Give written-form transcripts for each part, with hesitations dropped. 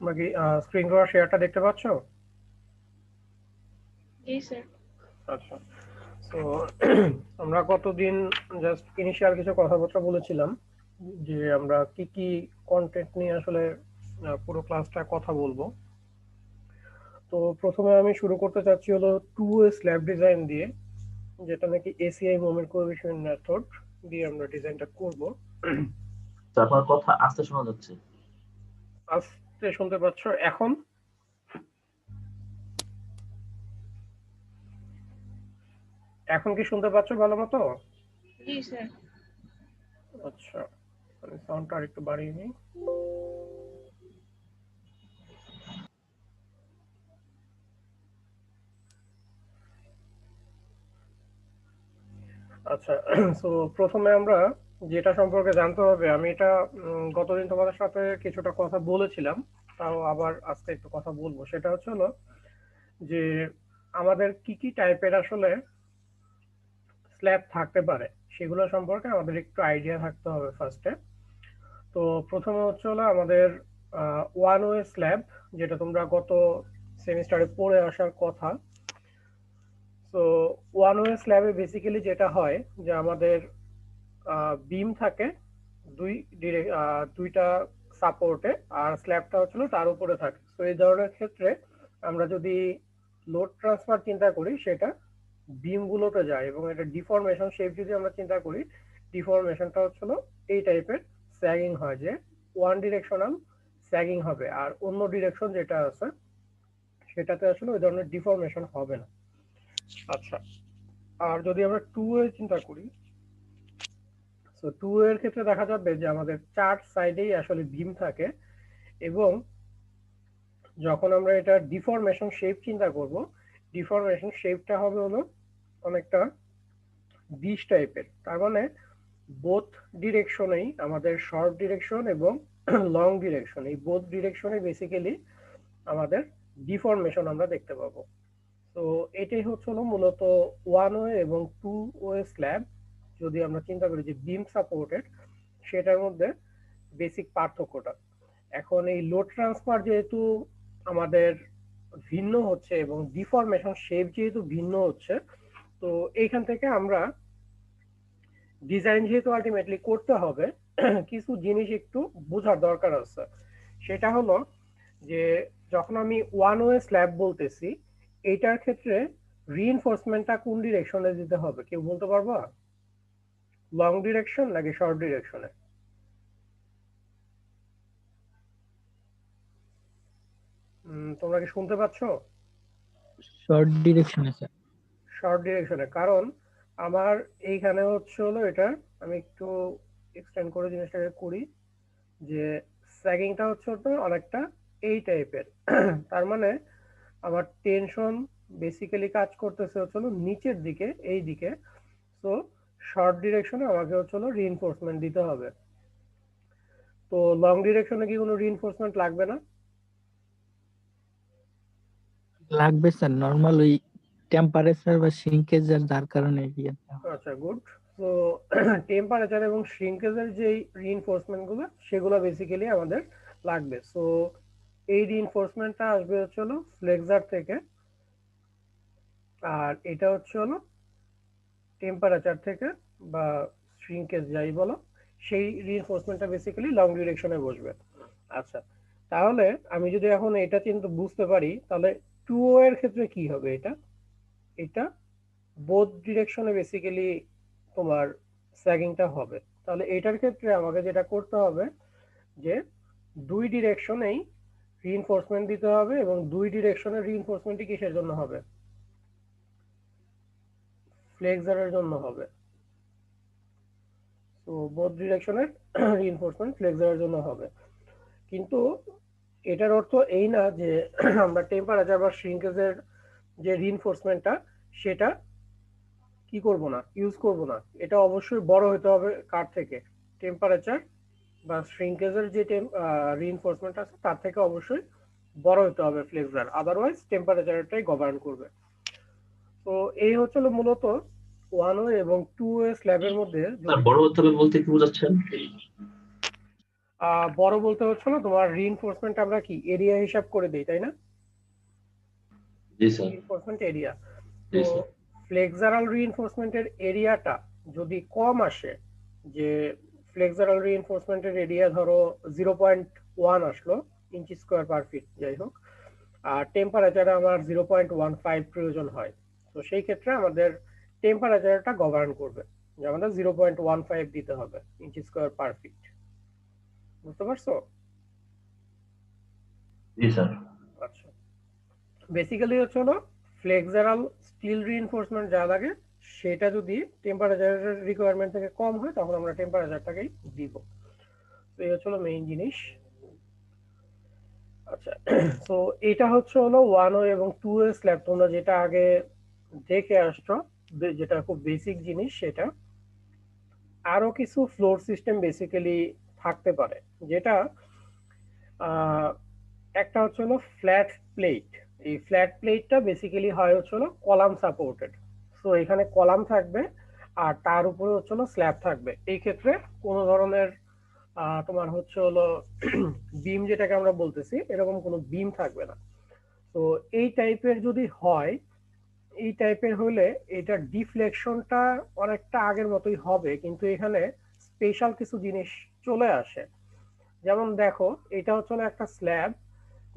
তোমরা কি স্ক্রিন করা শেয়ারটা দেখতে পাচ্ছ? জি স্যার। আচ্ছা, তো আমরা কতদিন জাস্ট ইনিশিয়াল কিছু কথাবার্তা বলেছিলাম যে আমরা কি কি কন্টেন্ট নিয়ে আসলে পুরো ক্লাসটা কথা বলবো। তো প্রথমে আমি শুরু করতে চাচ্ছি হলো 2 স্ল্যাব ডিজাইন দিয়ে, যেটা নাকি এসিআই মোমেন্ট কোএফিশিয়েন্ট মেথড দিয়ে আমরা ডিজাইনটা করব। আপনার কথা আস্তে শোনা যাচ্ছে। আস্তে শুনতে পাচ্ছ এখন? এখন কি শুনতে পাচ্ছ ভালো মতো? জি স্যার। আচ্ছা, আমি সাউন্ডটা আরেকটু বাড়িয়ে নিই। আচ্ছা, সো প্রথমে আমরা যেটা সম্পর্কে জানতে হবে, আমি এটা গতদিন তোমাদের সাথে কিছুটা কথা বলেছিলাম, তাও আবার আজকে একটু কথা বলবো। সেটা হচ্ছে হলো যে আমাদের কি কি টাইপের আসলে স্ল্যাব থাকতে পারে সেগুলো সম্পর্কে আমাদের একটু আইডিয়া থাকতে হবে ফার্স্টে। তো প্রথমে হচ্ছে হলো আমাদের ওয়ান ওয়ে স্ল্যাব, যেটা তোমরা গত সেমিস্টারে পড়ে আসার কথা। তো ওয়ান ওয়ে স্ল্যাবে বেসিক্যালি যেটা হয় যে আমাদের বিম থাকে দুইটা সাপোর্টে, আর স্ল্যাবটা হচ্ছিল তার উপরে থাকে। তো এই ধরনের ক্ষেত্রে আমরা যদি লোড ট্রান্সফার চিন্তা করি, সেটা বিম গুলোতে যায়, এবং এটা ডিফরমেশন শেপ যদি আমরা চিন্তা করি, ডিফরমেশনটা হচ্ছিল এই টাইপের স্যাগিং হয়, যে ওয়ান ডিরেকশনাল স্যাগিং হবে, আর অন্য ডিরেকশন যেটা আছে সেটাতে আসলে ওই ধরনের ডিফরমেশন হবে না। আচ্ছা, আর যদি আমরা টু এ চিন্তা করি, তো টু এর ক্ষেত্রে দেখা যাবে যে আমাদের চার সাইডেই আসলে বিম থাকে, এবং যখন আমরা এটা ডিফরমেশন শেপ চিন্তা করব, ডিফরমেশন শেপটা হবে হলো অনেকটা ডিশ টাইপের। তার মানে বোথ ডিরেকশনেই আমাদের শর্ট ডিরেকশন এবং লং ডিরেকশন, এই বোথ ডিরেকশনে বেসিক্যালি আমাদের ডিফরমেশন আমরা দেখতে পাবো। তো এটাই হচ্ছে হলো মূলত ওয়ান ওয়ে এবং টু ওয়ে স্ল্যাব যদি আমরা চিন্তা করি যে বিম সাপোর্টেড, সেটার মধ্যে বেসিক পার্থক্যটা। এখন এই লোড ট্রান্সফার যেহেতু আমাদের ভিন্ন হচ্ছে এবং ডিফরমেশন শেপ যেহেতু ভিন্ন হচ্ছে, তো এইখান থেকে আমরা ডিজাইন যেহেতু আলটিমেটলি করতে হবে, কিছু জিনিস একটু বোঝার দরকার আছে। সেটা হলো যে যখন আমি ওয়ান ওয়ে স্ল্যাব বলতেছি, এইটার ক্ষেত্রে রিইনফোর্সমেন্টটা কোন ডিরেকশনে দিতে হবে, কেউ বলতে পারবা? লং ডিরেকশন নাকি শর্ট ডিরেকশনে? তোমরা কি শুনতে পাচ্ছ? শর্ট ডিরেকশনে স্যার। শর্ট ডিরেকশনে, কারণ আমার এইখানে হচ্ছে হলো এটা, আমি একটু এক্সটেন্ড করে জিনিসটাকে করি, যে স্যাগিংটা হচ্ছে তো অনেকটা এই টাইপের। তার মানে আমার টেনশন বেসিক্যালি কাজ করতেছে হচ্ছে হলো নিচের দিকে, এই দিকে। তো শর্ট ডিরেকশনে আমাকে হচ্ছে হলো রিইনফোর্সমেন্ট দিতে হবে। তো লং ডিরেকশনে কি কোনো রিইনফোর্সমেন্ট লাগবে না? লাগবে স্যার, নরমাল ওই টেম্পারেচার বা শ্রিঙ্কেজের যার কারণে আচ্ছা, গুড। তো টেম্পারেচার এবং শ্রিঙ্কেজের যে রিইনফোর্সমেন্ট গুলো, সেগুলো বেসিক্যালি আমাদের লাগবে। সো এই রিইনফোর্সমেন্টটা আসবে হচ্ছে হলো ফ্লেক্সার থেকে, আর এটা হচ্ছে হলো টেম্পারেচার থেকে বা শ্রিঙ্কেজ যাই বলো, সেই রিইনফোর্সমেন্টটা বেসিক্যালি লং ডিরেকশনে বসবে। আচ্ছা, তাহলে আমি যদি এখন এটা চিন্তা বুঝতে পারি, তাহলে টু এর ক্ষেত্রে কি হবে? এটা এটা বোথ ডিরেকশনে বেসিক্যালি তোমার স্যাগিংটা হবে। তাহলে এটার ক্ষেত্রে আমাকে যেটা করতে হবে, যে দুই ডিরেকশনেই রিইনফোর্সমেন্ট দিতে হবে, এবং দুই ডিরেকশনের রিইনফোর্সমেন্টই কিসের জন্য হবে? ফ্লেক্সারের জন্য হবে। তো বোথ ডিরেকশনের রিইনফোর্সমেন্ট ফ্লেক্সারের জন্য হবে। কিন্তু এটার অর্থ এই না যে আমরা টেম্পারেচার বা শ্রিঙ্কেজের যে রিইনফোর্সমেন্টটা, সেটা কি করব না, ইউজ করব না। এটা অবশ্যই বড় হতে হবে কার থেকে? টেম্পারেচার বা শ্রিঙ্কেজের যে রিইনফোর্সমেন্ট আছে তার থেকে অবশ্যই বড় হতে হবে ফ্লেক্সার, আদারওয়াইজ টেম্পারেচারটাই গভর্ন করবে। তো এই হচ্ছিল মূলত ওয়ান ওয়ে এবং টু ওয়ে স্ল্যাবের মধ্যে স্যার যদি বড় হতে হবে বলতে কি বোঝাচ্ছেন? বড় বলতে হচ্ছে না, তোমার রিইনফোর্সমেন্ট আমরা কি এরিয়া হিসাব করে দিই, তাই না? জি স্যার। Reinforcement area. জি তো স্যার। ফ্লেক্সারাল রিইনফোর্সমেন্টের এরিয়াটা যদি কম আসে, যে ফ্লেক্সারাল রিইনফোর্সমেন্টের এরিয়া ধরো 0.1 আসলো ইঞ্চি স্কোয়ার পার ফিট, যাই হোক, আর টেম্পারেচারে আমার 0.15 প্রয়োজন হয়, তো সেই ক্ষেত্রে আমাদের টেম্পারেচারটা গভর্ন করবে, যে আমাদের 0.15 দিতে হবে ইঞ্চি স্কোয়ার পার ফিট। বুঝতে পারছো? জি স্যার। আচ্ছা, বেসিক্যালি হচ্ছে হলো ফ্লেক্সারাল স্টিল রিইনফোর্সমেন্ট যা লাগে সেটা যদি টেম্পারেচারের রিকোয়ারমেন্ট থেকে কম হয় তখন আমরা টেম্পারেচারটাকেই দিব। তো এই হচ্ছে হলো মেইন জিনিস। আচ্ছা, তো এটা হচ্ছে হলো 1 এবং 2 এর স্ল্যাব, তোমরা যেটা আগে দেখে আসছো, যেটা খুব বেসিক জিনিস সেটা। আরো কিছু ফ্লোর সিস্টেম বেসিক্যালি থাকতে পারে, যেটা একটা হচ্ছে হলো ফ্ল্যাট প্লেট। এই ফ্ল্যাট প্লেটটা বেসিক্যালি হয় হচ্ছে হলো কলাম সাপোর্টেড। তো এখানে কলাম থাকবে আর তার উপরে হচ্ছে হলো স্ল্যাব থাকবে। এই ক্ষেত্রে কোনো ধরনের তোমার হচ্ছে হলো বিম যেটাকে আমরা বলতেছি, এরকম কোনো বিম থাকবে না। তো এই টাইপের যদি হয়, এই টাইপের হলে এটা ডিফ্লেকশনটা অনেকটা আগের মতোই হবে, কিন্তু এখানে স্পেশাল কিছু জিনিস চলে আসে। যেমন দেখো, এটা হচ্ছে হলো একটা স্ল্যাব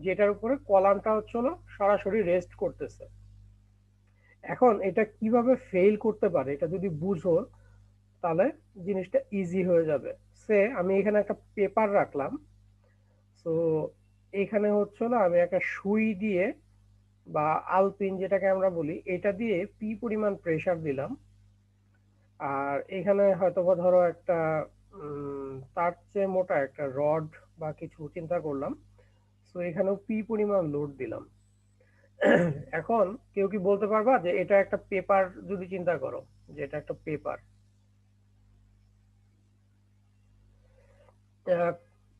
যেটার উপরে কলামটা হচ্ছে হলো সরাসরি রেস্ট করতেছে। এখন এটা কিভাবে ফেল করতে পারে এটা যদি বুঝো তাহলে জিনিসটা ইজি হয়ে যাবে। সে আমি এখানে একটা পেপার রাখলাম, তো এখানে হচ্ছে হলো আমি একটা সুই দিয়ে বা আলপিন যেটাকে আমরা বলি, এটা দিয়ে পি পরিমাণ প্রেসার দিলাম, আর এখানে হয়তোবা ধরো একটা তার চেয়ে মোটা একটা রড বা কিছু চিন্তা করলাম, তো এখানেও পি পরিমাণ লোড দিলাম। এখন কেউ কি বলতে পারবা যে এটা একটা পেপার, যদি চিন্তা করো যে এটা একটা পেপার,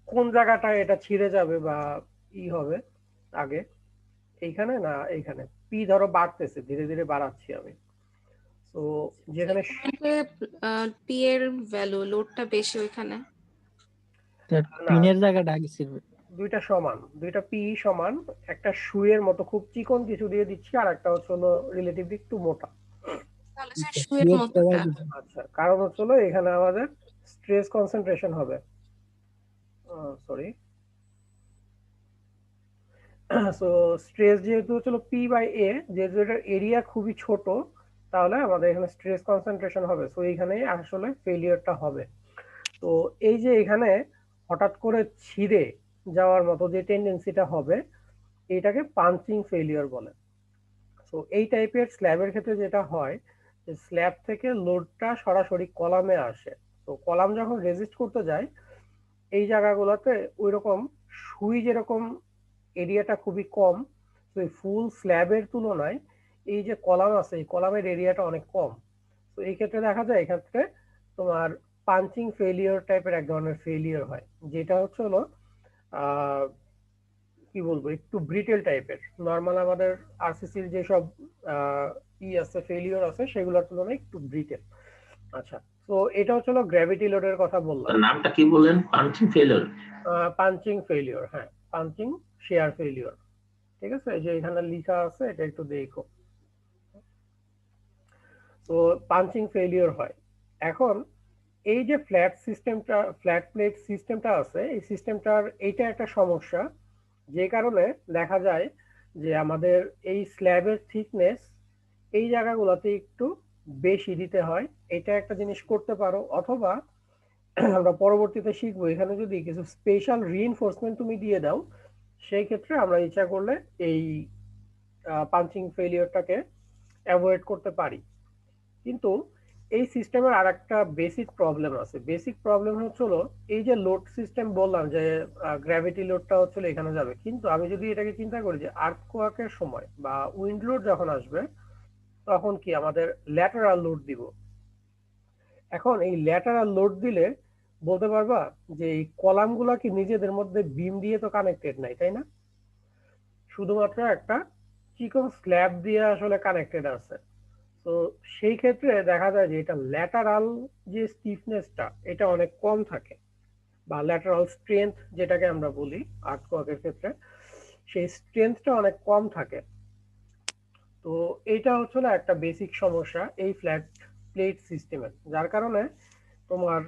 কোন জায়গাটায় এটা ছিঁড়ে যাবে বা ই হবে আগে, এইখানে না এইখানে? পি ধরো বাড়তেছে, ধীরে ধীরে বাড়াচ্ছি আমি, তো যেখানে পি এর ভ্যালু লোডটা বেশি ওইখানে। স্যার না, পিনের জায়গাটা আগে ছিড়বে। দুইটা সমান, দুইটা পি সমান, একটা সুইয়ের মতো খুব চিকন কিছু দিয়ে দিচ্ছি, আর একটা হচ্ছে হলো রিলেটিভলি একটু মোটা। তাহলে স্যার আচ্ছা, শুয়ের সুয়ের মতোটা। প্রভাব দিচ্ছে। আচ্ছা, কারণ হচ্ছে হলো এখানে আমাদের স্ট্রেস কনসেন্ট্রেশন হবে, সরি, সো স্ট্রেস যেহেতু হচ্ছিল পি বাই এ, যেহেতু এটার এরিয়া খুবই ছোট, তাহলে আমাদের এখানে স্ট্রেস কনসেন্ট্রেশন হবে, সো এইখানেই আসলে ফেলিয়ারটা হবে। তো এই যে এখানে হঠাৎ করে ছিঁড়ে যাওয়ার মতো যে টেন্ডেন্সিটা হবে, এটাকে পাঞ্চিং ফেলিয়ার বলে। তো এই টাইপের স্ল্যাবের ক্ষেত্রে যেটা হয়, যে স্ল্যাব থেকে লোডটা সরাসরি কলামে আসে, তো কলাম যখন রেজিস্ট করতে যায় এই জায়গাগুলোতে ওইরকম সুই যেরকম এরিয়াটা খুবই কম, তো এই ফুল স্ল্যাবের তুলনায় এই যে কলাম আছে এই কলামের এরিয়াটা অনেক কম। তো এই ক্ষেত্রে দেখা যায় এক্ষেত্রে তোমার পাঞ্চিং ফেলিয়ার টাইপের এক ধরনের ফেলিয়ার হয়, যেটা হচ্ছে হলো আহ কি বলবো, একটু ব্রিটেল টাইপের। নর্মাল আমাদের আরসিসির যেসব ই আছে, ফেলিয়ার আছে, সেগুলোর তুলনায় একটু ব্রিটেল। আচ্ছা, তো এটা হচ্ছে হলো গ্র্যাভিটি লোডের কথা বললাম। তার নামটা কি বললেন? Punching failure. পাঞ্চিং ফেলিওর, হ্যাঁ, পাঞ্চিং শেয়ার ফেলিওর। ঠিক আছে, এই যে এখানে লেখা আছে এটা একটু দেখো। তো পাঞ্চিং ফেলিওর হয়। এখন এই যে ফ্ল্যাট সিস্টেমটা, ফ্ল্যাট প্লেট সিস্টেমটা আছে, এই সিস্টেমটার এইটা একটা সমস্যা, যে কারণে দেখা যায় যে আমাদের এই স্ল্যাবের থিকনেস এই জায়গাগুলোতে একটু বেশি দিতে হয়। এটা একটা জিনিস করতে পারো, অথবা আমরা পরবর্তীতে শিখবো এখানে যদি কিছু স্পেশাল রিইনফোর্সমেন্ট তুমি দিয়ে দাও, সেই ক্ষেত্রে আমরা ইচ্ছা করলে এই পাঞ্চিং ফেলিওরটাকে অ্যাভয়েড করতে পারি। কিন্তু এই সিস্টেমের আর একটা বেসিক প্রবলেম আছে। বেসিক প্রবলেম হচ্ছিল এই যে লোড সিস্টেম বললাম যে গ্র্যাভিটি লোডটা হচ্ছিল এখানে যাবে, কিন্তু আমি যদি এটাকে চিন্তা করি যে আর্থকোয়াকের সময় বা উইন্ড লোড যখন আসবে তখন কি আমাদের ল্যাটারাল লোড দিব। এখন এই ল্যাটারাল লোড দিলে বলতে পারবা যে এই কলামগুলা কি নিজেদের মধ্যে বিম দিয়ে তো কানেক্টেড নাই, তাই না? শুধুমাত্র একটা চিকন স্ল্যাব দিয়ে আসলে কানেক্টেড আছে। তো সেই ক্ষেত্রে দেখা যায় যে এটা ল্যাটারাল যে স্টিফনেসটা এটা অনেক কম থাকে। বা ল্যাটারাল স্ট্রেংথ যেটাকে আমরা বলি আর্থকোয়াকের ক্ষেত্রে, সেই স্ট্রেংথটা অনেক কম থাকে। তো এইটা হচ্ছে একটা বেসিক সমস্যা এই ফ্ল্যাট প্লেট সিস্টেমের, যার কারণে তোমার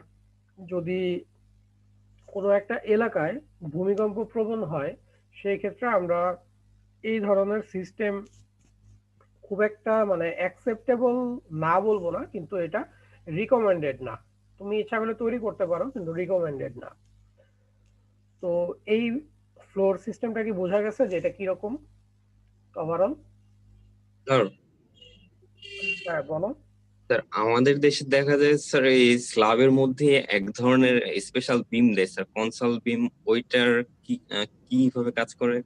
যদি কোনো একটা এলাকায় ভূমিকম্প প্রবণ হয়, সেই ক্ষেত্রে আমরা এই ধরনের সিস্টেম খুব একটা মানে অ্যাকসেপ্টেবল না বলবো না, কিন্তু এটা রিকমেন্ডেড না। তুমি ইচ্ছা করলে তৈরি করতে পারো, কিন্তু রিকমেন্ডেড না। তো এই ফ্লোর সিস্টেমটা কি বোঝা গেছে যে এটা কিরকম ওভারঅল? স্যার হ্যাঁ বলো। স্যার আমাদের দেশে দেখা যায় স্যার এই স্ল্যাবের মধ্যে এক ধরনের স্পেশাল বিম দেয় স্যার, কনসাল বিম, ওইটার কিভাবে কাজ করে?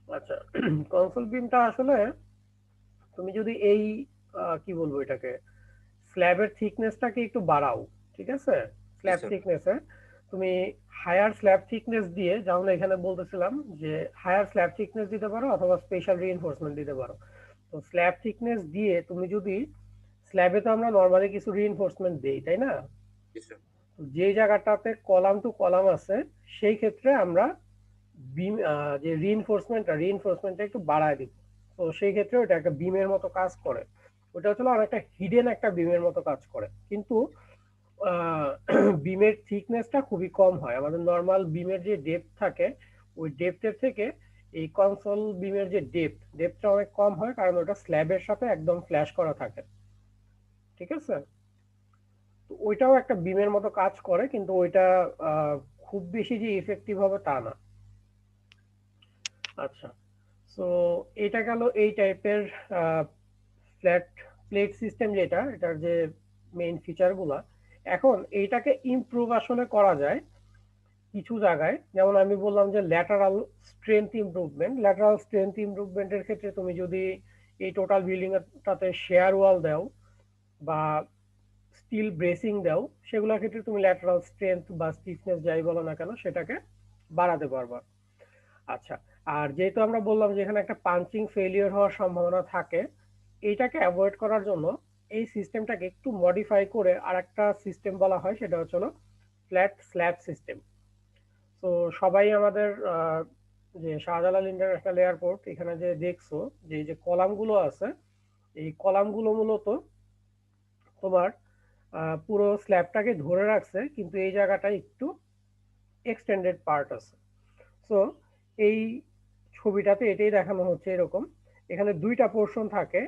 আচ্ছা, কনসোল বিমটা আসলে তুমি যদি এই কি বলবো এটাকে, স্ল্যাবের থিকনেসটাকে একটু বাড়াও, ঠিক আছে? স্ল্যাব স্যার থিকনেসে তুমি হায়ার স্ল্যাব থিকনেস দিয়ে, যেমন এখানে বলতেছিলাম যে হায়ার স্ল্যাব থিকনেস দিতে পারো অথবা স্পেশাল রিইনফোর্সমেন্ট দিতে পারো। তো স্ল্যাব থিকনেস দিয়ে তুমি যদি, স্ল্যাবে তো আমরা নরমালি কিছু রিইনফোর্সমেন্ট দেই, তাই না? স্যার তো যে জায়গাটাতে কলাম টু কলাম আছে, সেই ক্ষেত্রে আমরা বিম যে রিইনফোর্সমেন্টটা একটু বাড়ায় দিব। তো সেই ক্ষেত্রে ওটা একটা বিমের মতো কাজ করে। ওটা হচ্ছে অনেকটা হিডেন একটা বিমের মতো কাজ করে, কিন্তু বিমের থিকনেসটা খুবই কম হয়। আমাদের নর্মাল বিমের যে ডেপথ থাকে, ওই ডেপথের থেকে এই কনসোল বিমের যে ডেপথটা অনেক কম হয়, কারণ ওটা স্ল্যাবের সাথে একদম ফ্ল্যাশ করা থাকে, ঠিক আছে? তো ওইটাও একটা বিমের মতো কাজ করে, কিন্তু ওইটা খুব বেশি যে ইফেক্টিভ হবে তা না। আচ্ছা, সো এটা গেল এই টাইপের ফ্ল্যাট প্লেট সিস্টেম, যেটা এটার যে মেইন ফিচার গুলা। এখন এইটাকে ইমপ্রুভ আসলে করা যায় কিছু জায়গায়, যেমন আমি বললাম যে ল্যাটারাল স্ট্রেংথ ইমপ্রুভমেন্টের ক্ষেত্রে তুমি যদি এই টোটাল বিল্ডিং টাতে শেয়ার ওয়াল দাও বা স্টিল ব্রেসিং দাও, সেগুলোর ক্ষেত্রে তুমি ল্যাটারাল স্ট্রেংথ বা স্টিফনেস যাই বলো না কেন সেটাকে বাড়াতে পারবা। আচ্ছা, আর যেহেতু আমরা বললাম যে এখানে একটা পাঞ্চিং ফেলিয়ার হওয়ার সম্ভাবনা থাকে, এইটাকে অ্যাভয়েড করার জন্য এই সিস্টেমটাকে একটু মডিফাই করে আর একটা সিস্টেম বলা হয়, সেটা হচ্ছে ফ্ল্যাট স্ল্যাব সিস্টেম। তো সবাই আমাদের যে শাহজালাল ইন্টারন্যাশনাল এয়ারপোর্ট, এখানে যে দেখছো যে এই যে কলামগুলো আছে, এই কলামগুলো মূলত তোমার পুরো স্ল্যাবটাকে ধরে রাখছে, কিন্তু এই জায়গাটা একটু এক্সটেন্ডেড পার্ট আছে। সো এই ছবিটাতে এটাই দেখানো হচ্ছে এরকম। এখানে দুইটা পোর্শন থাকে,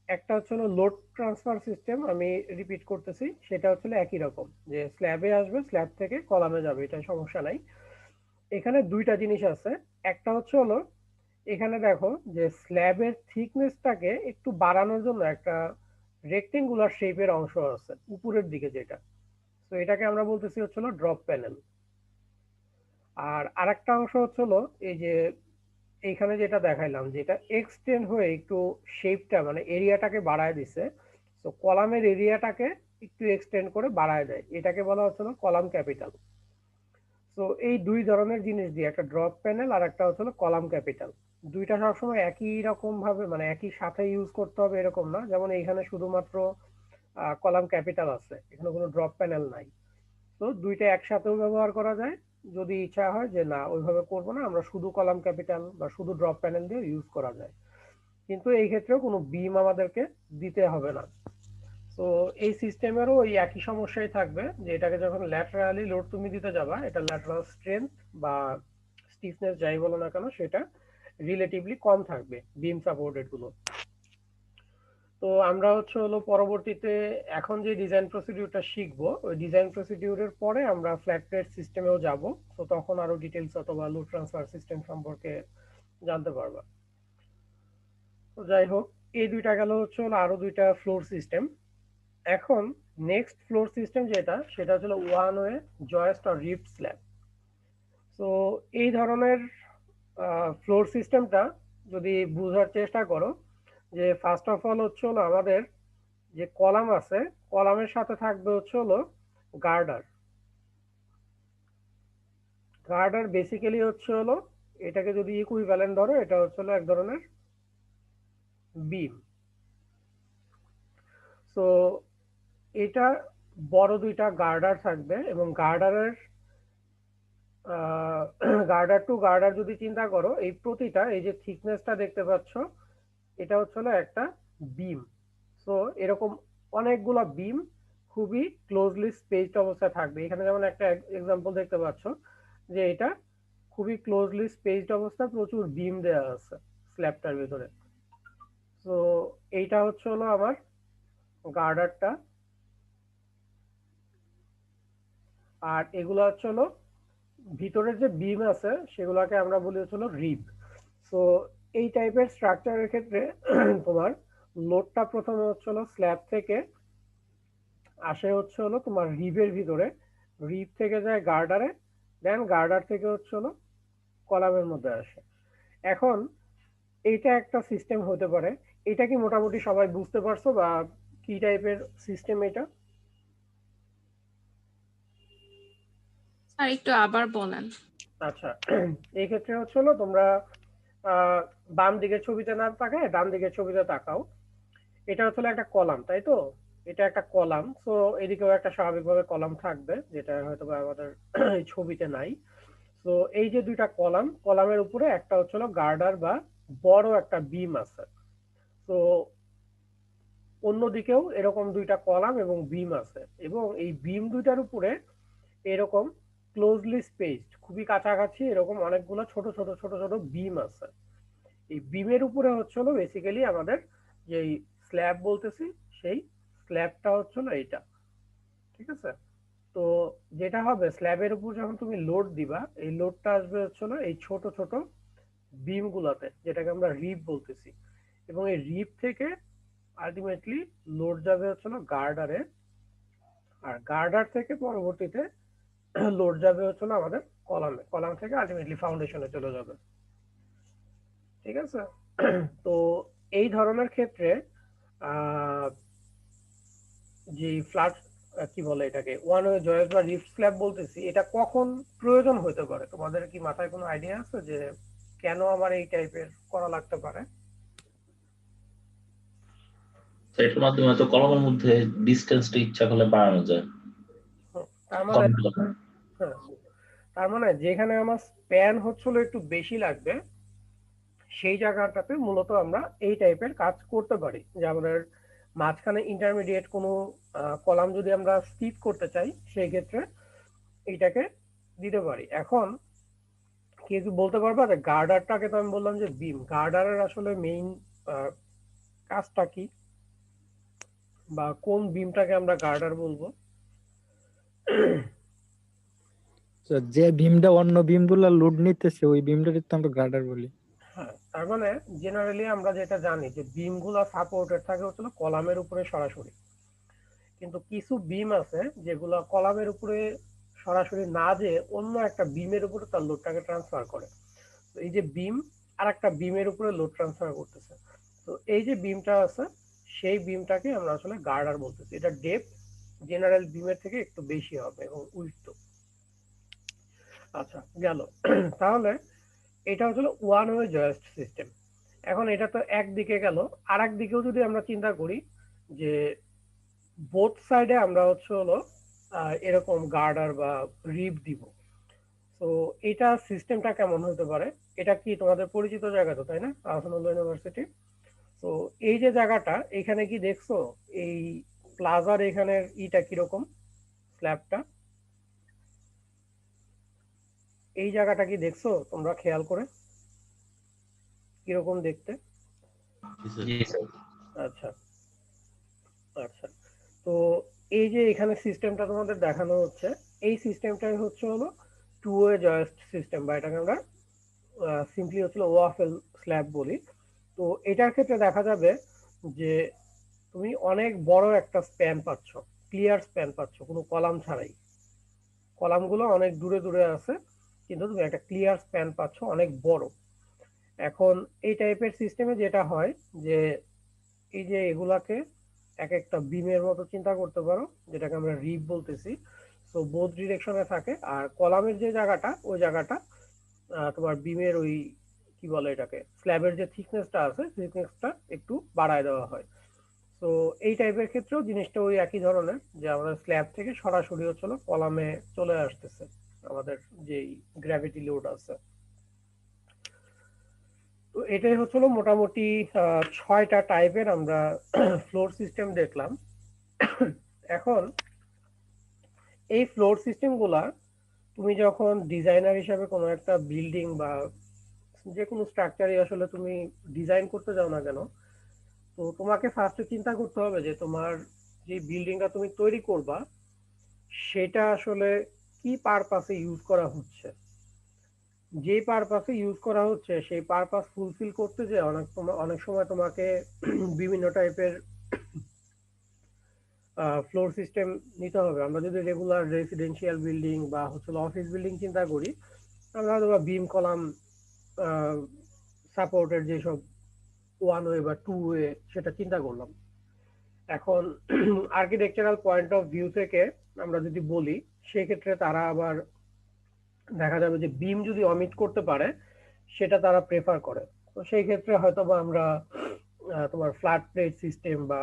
একটা হচ্ছে লোড ট্রান্সফার সিস্টেম, আমি রিপিট করতেছি, সেটা হচ্ছে একই রকম, যে স্ল্যাবে আসবে, স্ল্যাব থেকে কলামে যাবে, এটা সমস্যা নাই। এখানে দুইটা জিনিস আছে। একটা হচ্ছে এখানে দেখো যে স্ল্যাবের থিকনেসটাকে একটু বাড়ানোর জন্য একটা রেক্টেঙ্গুলার শেপের অংশ আছে উপরের দিকে যেটা, তো এটাকে আমরা বলতেছি হচ্ছে ড্রপ প্যানেল। আর আরেকটা অংশ হচ্ছে এই যে এইখানে যেটা দেখাইলাম, যেটা এক্সটেন্ড হয়ে একটু শেপটা মানে এরিয়াটাকে বাড়ায় দিছে, তো কলামের এরিয়াটাকে একটু এক্সটেন্ড করে বাড়ায় দেয়, এটাকে বলা হচ্ছে কলাম ক্যাপিটাল। তো এই দুই ধরনের জিনিস দিয়ে, একটা ড্রপ প্যানেল আর একটা হচ্ছে কলাম ক্যাপিটাল, দুইটা সবসময় একই রকম ভাবে মানে একই সাথে ইউজ করতে হবে এরকম না। যেমন এইখানে শুধুমাত্র কলাম ক্যাপিটাল আছে, এখানে কোনো ড্রপ প্যানেল নাই। তো দুইটা একসাথেও ব্যবহার করা যায়, যদি ইচ্ছা হয় যে না ওইভাবে করবো না, আমরা শুধু কলাম ক্যাপিটাল বা শুধু ড্রপ প্যানেল দিয়ে ইউজ করা যায়, কিন্তু এই ক্ষেত্রেও কোনো বিম আমাদেরকে দিতে হবে না। তো এই সিস্টেমেরও ওই একই সমস্যাই থাকবে, যে এটাকে যখন ল্যাটারালি লোড তুমি দিতে যাবা, এটা ল্যাটারাল স্ট্রেংথ বা স্টিফনেস যাই বলো না কেন সেটা রিলেটিভলি কম থাকবে বিম সাপোর্টেড গুলো। তো আমরা হচ্ছে পরবর্তীতে এখন যে ডিজাইন প্রসিডিউরটা শিখবো, ওই ডিজাইন প্রসিডিউরের পরে আমরা ফ্ল্যাট প্লেট সিস্টেমেও যাব। তো তখন আরো ডিটেলস অথবা লোড ট্রান্সফার সিস্টেম সম্পর্কে জানতে পারবা। তো যাই হোক, এই দুইটা গেল হচ্ছে আরো দুইটা ফ্লোর সিস্টেম। এখন নেক্সট ফ্লোর সিস্টেম যেটা, সেটা হচ্ছে ওয়ান ওয়ে জয়েস্ট আর রিফট স্ল্যাব। তো এই ধরনের ফ্লোর সিস্টেমটা যদি বোঝার চেষ্টা করো, যে ফার্স্ট অফ অল হচ্ছে আমাদের যে কলাম আছে, কলামের সাথে থাকবে হচ্ছে গার্ডার। গার্ডার বেসিক্যালি হচ্ছে এটাকে যদি ইকুইভ্যালেন্ট ধরো, এটা হচ্ছে এক ধরনের বিম। তো এটা বড় দুইটা গার্ডার থাকবে, এবং গার্ডারের গার্ডার টু গার্ডার যদি চিন্তা করো, এই প্রতিটা এই যে থিকনেসটা দেখতে পাচ্ছ, এটা হচ্ছে হলো একটা বিম। সো এরকম অনেকগুলা বিম খুবই ক্লোজলি স্পেসড অবস্থায় থাকবে। এখানে যেমন একটা এক্সাম্পল দেখতে পাচ্ছ যে এটা খুবই ক্লোজলি স্পেসড অবস্থায় প্রচুর বিম দেওয়া আছে স্ল্যাবটার ভিতরে। তো এইটা হচ্ছে হলো আমার গার্ডারটা, আর এগুলো হচ্ছে হলো ভিতরের যে বিম আছে সেগুলোকে আমরা বলি হচ্ছে হলো রিব। সো এই টাইপের স্ট্রাকচারের ক্ষেত্রে তোমার লোডটা প্রথমে হচ্ছে হলো স্ল্যাব থেকে আসে হচ্ছে হলো তোমার রিবের ভিতরে, রিব থেকে যায় গার্ডারে, দেন গার্ডার থেকে হচ্ছে হলো কলামের মধ্যে আসে। এখন এইটা একটা সিস্টেম হতে পারে। এটা কি মোটামুটি সবাই বুঝতে পারছো বা কি টাইপের সিস্টেম এটা? স্যার একটু আবার বলেন। আচ্ছা, এই ক্ষেত্রে হচ্ছে হলো তোমরা বাম দিকের ছবিতে না তাকায় ডান দিকের ছবিতে তাকাও। এটা হচ্ছে একটা কলাম, তাই তো? এটা একটা কলাম। সো এদিকেও একটা স্বাভাবিকভাবে কলাম থাকবে, যেটা হয়তো বা আমাদের এই ছবিতে নাই। তো এই যে দুইটা কলাম, কলামের উপরে একটা হচ্ছে গার্ডার বা বড় একটা বিম আছে। তো অন্যদিকেও এরকম দুইটা কলাম এবং বিম আছে, এবং এই বিম দুইটার উপরে এরকম ক্লোজলি স্পেসড, খুবই কাছাকাছি এরকম অনেকগুলো ছোট ছোট ছোট ছোট বিম আছে। এই বিমের উপরে হচ্ছে হলো বেসিক্যালি আমাদের যেই স্ল্যাব বলতেছি, সেই স্ল্যাবটা হচ্ছে হলো এইটা। ঠিক আছে? তো যেটা হবে, স্ল্যাবের উপর যখন তুমি লোড দিবা, এই লোডটা আসবে হচ্ছে হলো এই ছোট ছোট বিম গুলাতে, যেটাকে আমরা রিব বলতেছি। এবং এই রিব থেকে আলটিমেটলি লোড যাবে হচ্ছে হলো গার্ডারে, আর গার্ডার থেকে পরবর্তীতে লোড যাবে হচ্ছে হলো আমাদের কলামে, কলাম থেকে আলটিমেটলি ফাউন্ডেশনে চলে যাবে। ঠিক আছে? তো এই ধরনের ক্ষেত্রে যে ফ্ল্যাট কি বলে এটাকে, ওয়ান ওয়ে জয়েস বা রিফ স্ল্যাব বলতেছি, এটা কখন প্রয়োজন হতে পারে? তোমাদের কি মাথায় কোনো আইডিয়া আছে যে কেন আমার এই টাইপের করা লাগতে পারে? এটার মাধ্যমে তো কলমের মধ্যে ডিস্টেন্সটা ইচ্ছা করলে বাড়ানো যায়। তার মানে, কম কলম। হ্যাঁ, তার মানে যেখানে আমার স্প্যান হচ্ছিল একটু বেশি লাগবে, সেই জায়গাটাতে মূলত আমরা এই টাইপের কাজ করতে পারি। যে আমাদের মাঝখানে ইন্টারমিডিয়েট কোনো কলাম যদি আমরা স্কিপ করতে চাই, সেই ক্ষেত্রে এইটাকে দিতে পারি। এখন কি একটু বলতে পারবা যে গার্ডারটাকে, তো আমি বললাম যে বিম, গার্ডারের আসলে মেইন কাজটা কি, বা কোন বিমটাকে আমরা গার্ডার বলবো? তো যে বিমটা অন্য বিম গুলা লোড নিতেছে ওই বিমটাকে তো আমরা গার্ডার বলি। হ্যাঁ, তার মানে জেনারেলি আমরা যেটা জানি যে বিম গুলা সাপোর্টেড থাকে হচ্ছে কলামের উপরে সরাসরি, কিন্তু কিছু বিম আছে যেগুলা কলামের উপরে সরাসরি না যে অন্য একটা বিমের উপরে তার লোডটাকে ট্রান্সফার করে। তো এই যে বিম আর একটা বিমের উপরে লোড ট্রান্সফার করতেছে, তো এই যে বিমটা আছে সেই বিমটাকে আমরা আসলে গার্ডার বলতেছি। এটা ডেপথ জেনারেল বিমের থেকে একটু বেশি হবে এবং উল্টো। আচ্ছা, গেল। তাহলে এটা হচ্ছে ওয়ান ওয়ে জয়েস্ট সিস্টেম। এখন এটা তো একদিকে গেল, আর একদিকেও যদি আমরা চিন্তা করি যে বোথ সাইডে আমরা হচ্ছে হলো এরকম গার্ডার বা রিব দিব, তো এটা সিস্টেমটা কেমন হতে পারে? এটা কি তোমাদের পরিচিত জায়গা তো, তাই না? আহসানুল্লাহ ইউনিভার্সিটি। তো এই যে জায়গাটা, এখানে কি দেখছো এই প্লাজার এখানের ইটা কিরকম, স্ল্যাবটা? এই জায়গাটা কি দেখছো তোমরা খেয়াল করে কিরকম দেখতে? জি স্যার। আচ্ছা আচ্ছা, তো এই যে এখানে সিস্টেমটা তোমাদের দেখানো হচ্ছে, এই সিস্টেমটাই হচ্ছে হলো টু ওয়ে জয়েস্ট সিস্টেম, বা এটাকে আমরা সিম্পলি হচ্ছে ওয়াফেল স্ল্যাব বলি। তো এটার ক্ষেত্রে দেখা যাবে যে তুমি অনেক বড় একটা স্প্যান পাচ্ছ, ক্লিয়ার স্প্যান পাচ্ছ কোনো কলাম ছাড়াই। কলামগুলো অনেক দূরে দূরে আছে, কিন্তু তুমি একটা ক্লিয়ার স্প্যান পাচ্ছ অনেক বড়। এখন এই টাইপের সিস্টেমে যেটা হয় যে এই যে এগুলাকে এক একটা বিমের মতো চিন্তা করতে পারো, যেটাকে আমরা রিব বলতেছি। তো বোথ ডিরেকশনে থাকে, আর কলামের যে জায়গাটা, ওই জায়গাটা তোমার বিমের ওই কি বলে এটাকে, স্ল্যাবের যে থিকনেসটা আছে, থিকনেসটা একটু বাড়ায় দেওয়া হয়। তো এই টাইপের ক্ষেত্রেও জিনিসটা ওই একই ধরনের, যে আমাদের স্ল্যাব থেকে সরাসরি হচ্ছিল কলামে চলে আসতেছে। আমাদের যেই গ্র্যাভিটি লোড আছে। তো এটাই হচ্ছিল মোটামুটি 6টা টাইপের আমরা ফ্লোর সিস্টেম দেখলাম। এখন এই ফ্লোর সিস্টেম গুলা তুমি যখন ডিজাইনার হিসাবে কোনো একটা বিল্ডিং বা যে কোনো স্ট্রাকচারই আসলে তুমি ডিজাইন করতে যাও না কেন, তো তোমাকে ফার্স্টে চিন্তা করতে হবে যে তোমার যে বিল্ডিংটা তুমি তৈরি করবা সেটা আসলে কি পারপাসে ইউজ করা হচ্ছে। যে পারপাসে ইউজ করা হচ্ছে সেই পারপাস ফুলফিল করতে যে অনেক সময় তোমাকে বিভিন্ন টাইপের ফ্লোর সিস্টেম নিতে হবে। আমরা যদি রেগুলার রেসিডেন্সিয়াল বিল্ডিং বা হচ্ছে অফিস বিল্ডিং চিন্তা করি, আমরা হয়তো বিম কলাম সাপোর্টের যেসব 1 ওয়ে বা 2 ওয়ে সেটা চিন্তা করলাম। এখন আর্কিটেকচারাল পয়েন্ট অফ ভিউ থেকে আমরা যদি বলি, সেক্ষেত্রে তারা আবার দেখা যাবে যে বিম যদি অমিট করতে পারে সেটা তারা প্রেফার করে। তো সেই ক্ষেত্রে হয়তো বা আমরা তোমার ফ্ল্যাট প্লেট সিস্টেম বা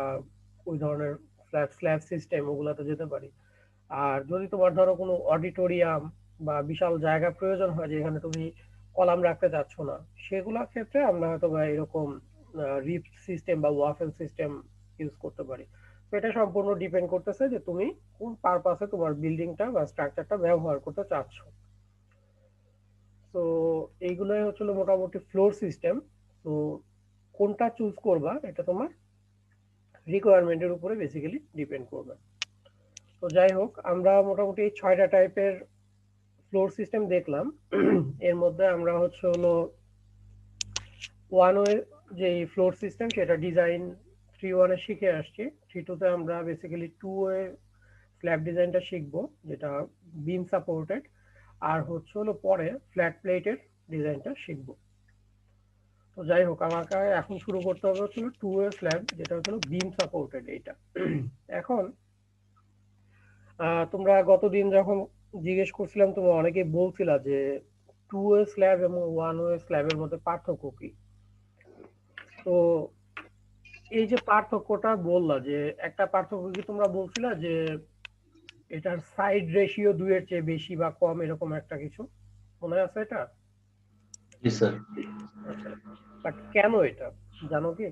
ওই ধরনের ফ্ল্যাট স্ল্যাব সিস্টেম ওগুলাতে যেতে পারি। আর যদি তোমার ধরো কোনো অডিটোরিয়াম বা বিশাল জায়গা প্রয়োজন হয় যেখানে তুমি কলাম রাখতে চাচ্ছ না, সেগুলোর ক্ষেত্রে আমরা হয়তো বা এরকম রিফট সিস্টেম বা ওয়াফেল সিস্টেম ইউজ করতে পারি। তো এটা সম্পূর্ণ ডিপেন্ড করতেছে যে তুমি কোন পারপাসে তোমার বিল্ডিংটা বা স্ট্রাকচারটা ব্যবহার করতে চাচ্ছ। তো এইগুলোই হচ্ছিল মোটামুটি ফ্লোর সিস্টেম। তো কোনটা চুজ করবা এটা তোমার রিকোয়ারমেন্টের উপরে বেসিক্যালি ডিপেন্ড করবে। তো যাই হোক, আমরা মোটামুটি 6টা টাইপের ফ্লোর সিস্টেম দেখলাম। এর মধ্যে আমরা হচ্ছে হলো 1 ওয়ে যে ফ্লোর সিস্টেম সেটা ডিজাইন 3.1 এ শিখে আসছি। 3.2 তে আমরা বেসিক্যালি 2 ওয়ে স্ল্যাব ডিজাইনটা শিখবো যেটা বিম সাপোর্টেড, আর হচ্ছে হলো পরে ফ্ল্যাট প্লেটের ডিজাইনটা শিখবো। তো যাই হোক, আমাকে এখন শুরু করতে হবে হচ্ছিল 2 ওয়ে স্ল্যাব যেটা হচ্ছিল বিম সাপোর্টেড এইটা। এখন তোমরা গতদিন যখন জিজ্ঞেস করছিলাম তোমরা অনেকেই বলছিলা যে 2 ওয়ে স্ল্যাব এবং 1 ওয়ে স্ল্যাবের মধ্যে পার্থক্য কি। তো এই যে পার্থক্যটা বললা, যে একটা পার্থক্য কি তোমরা বলছিলা যে এটার সাইড রেশিও 2 এর চেয়ে বেশি বা কম, এরকম একটা কিছু মনে আছে এটা? জি স্যার। আচ্ছা, বাট কেন এটা জানো কি?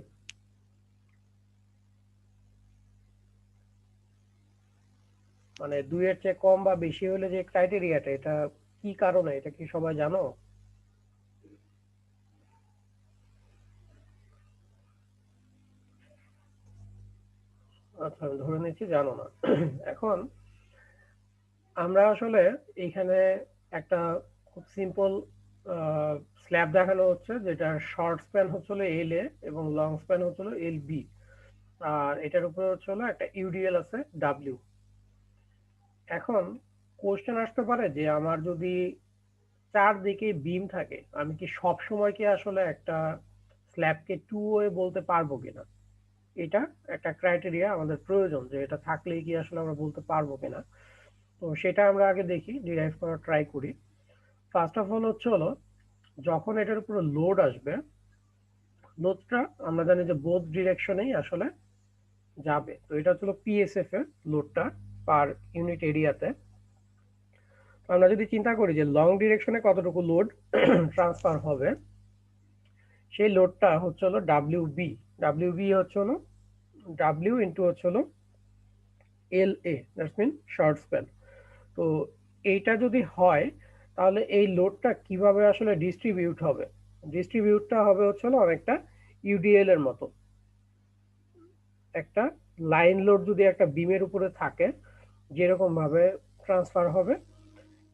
মানে 2 এর চেয়ে কম বা বেশি হলে যে ক্রাইটেরিয়াটা, এটা কি কারণে, এটা কি সবাই জানো? আচ্ছা, আমি ধরে নিচ্ছি জানো না। এখন আমরা আসলে এইখানে একটা খুব সিম্পল স্ল্যাব দেখানো হচ্ছে, যেটা শর্ট স্প্যান হচ্ছিল এল এ এবং লং স্প্যান হচ্ছিল এল বি, আর এটার উপরে হচ্ছিল একটা ইউডিএল আছে ডাব্লিউ। এখন কোশ্চেন আসতে পারে যে আমার যদি চারদিকে বিম থাকে, আমি কি সব সময় কি আসলে একটা স্ল্যাবকে 2 ওয়ে বলতে পারবো কিনা। এটা একটা ক্রাইটেরিয়া আমাদের প্রয়োজন, যে এটা থাকলেই কি আসলে আমরা বলতে পারবো কিনা। তো সেটা আমরা আগে দেখি, ডিরাইভ করার ট্রাই করি। ফার্স্ট অফ অল হচ্ছে হলো, যখন এটার উপরে লোড আসবে, লোডটা আমরা জানি যে বোথ ডিরেকশনেই আসলে যাবে। তো এটা হচ্ছিল পিএসএফ এর লোডটা পার ইউনিট এরিয়াতে। আমরা যদি চিন্তা করি যে লং ডিরেকশনে কতটুকু লোড ট্রান্সফার হবে, সেই লোডটা হচ্ছে হলো ডাব্লিউ বি। ডাব্লিউ বি হচ্ছে হলো ডাব্লিউ ইন্টু হচ্ছে হলো এল এ, দ্যাটস মিন শর্ট স্প্যান। তো এইটা যদি হয় তাহলে এই লোডটা কিভাবে আসলে ডিস্ট্রিবিউট হবে, ডিস্ট্রিবিউটটা হবে হচ্ছে হলো অনেকটা ইউডিএল এর মতো। একটা লাইন লোড যদি একটা বিমের উপরে থাকে, যেরকম ভাবে ট্রান্সফার হবে,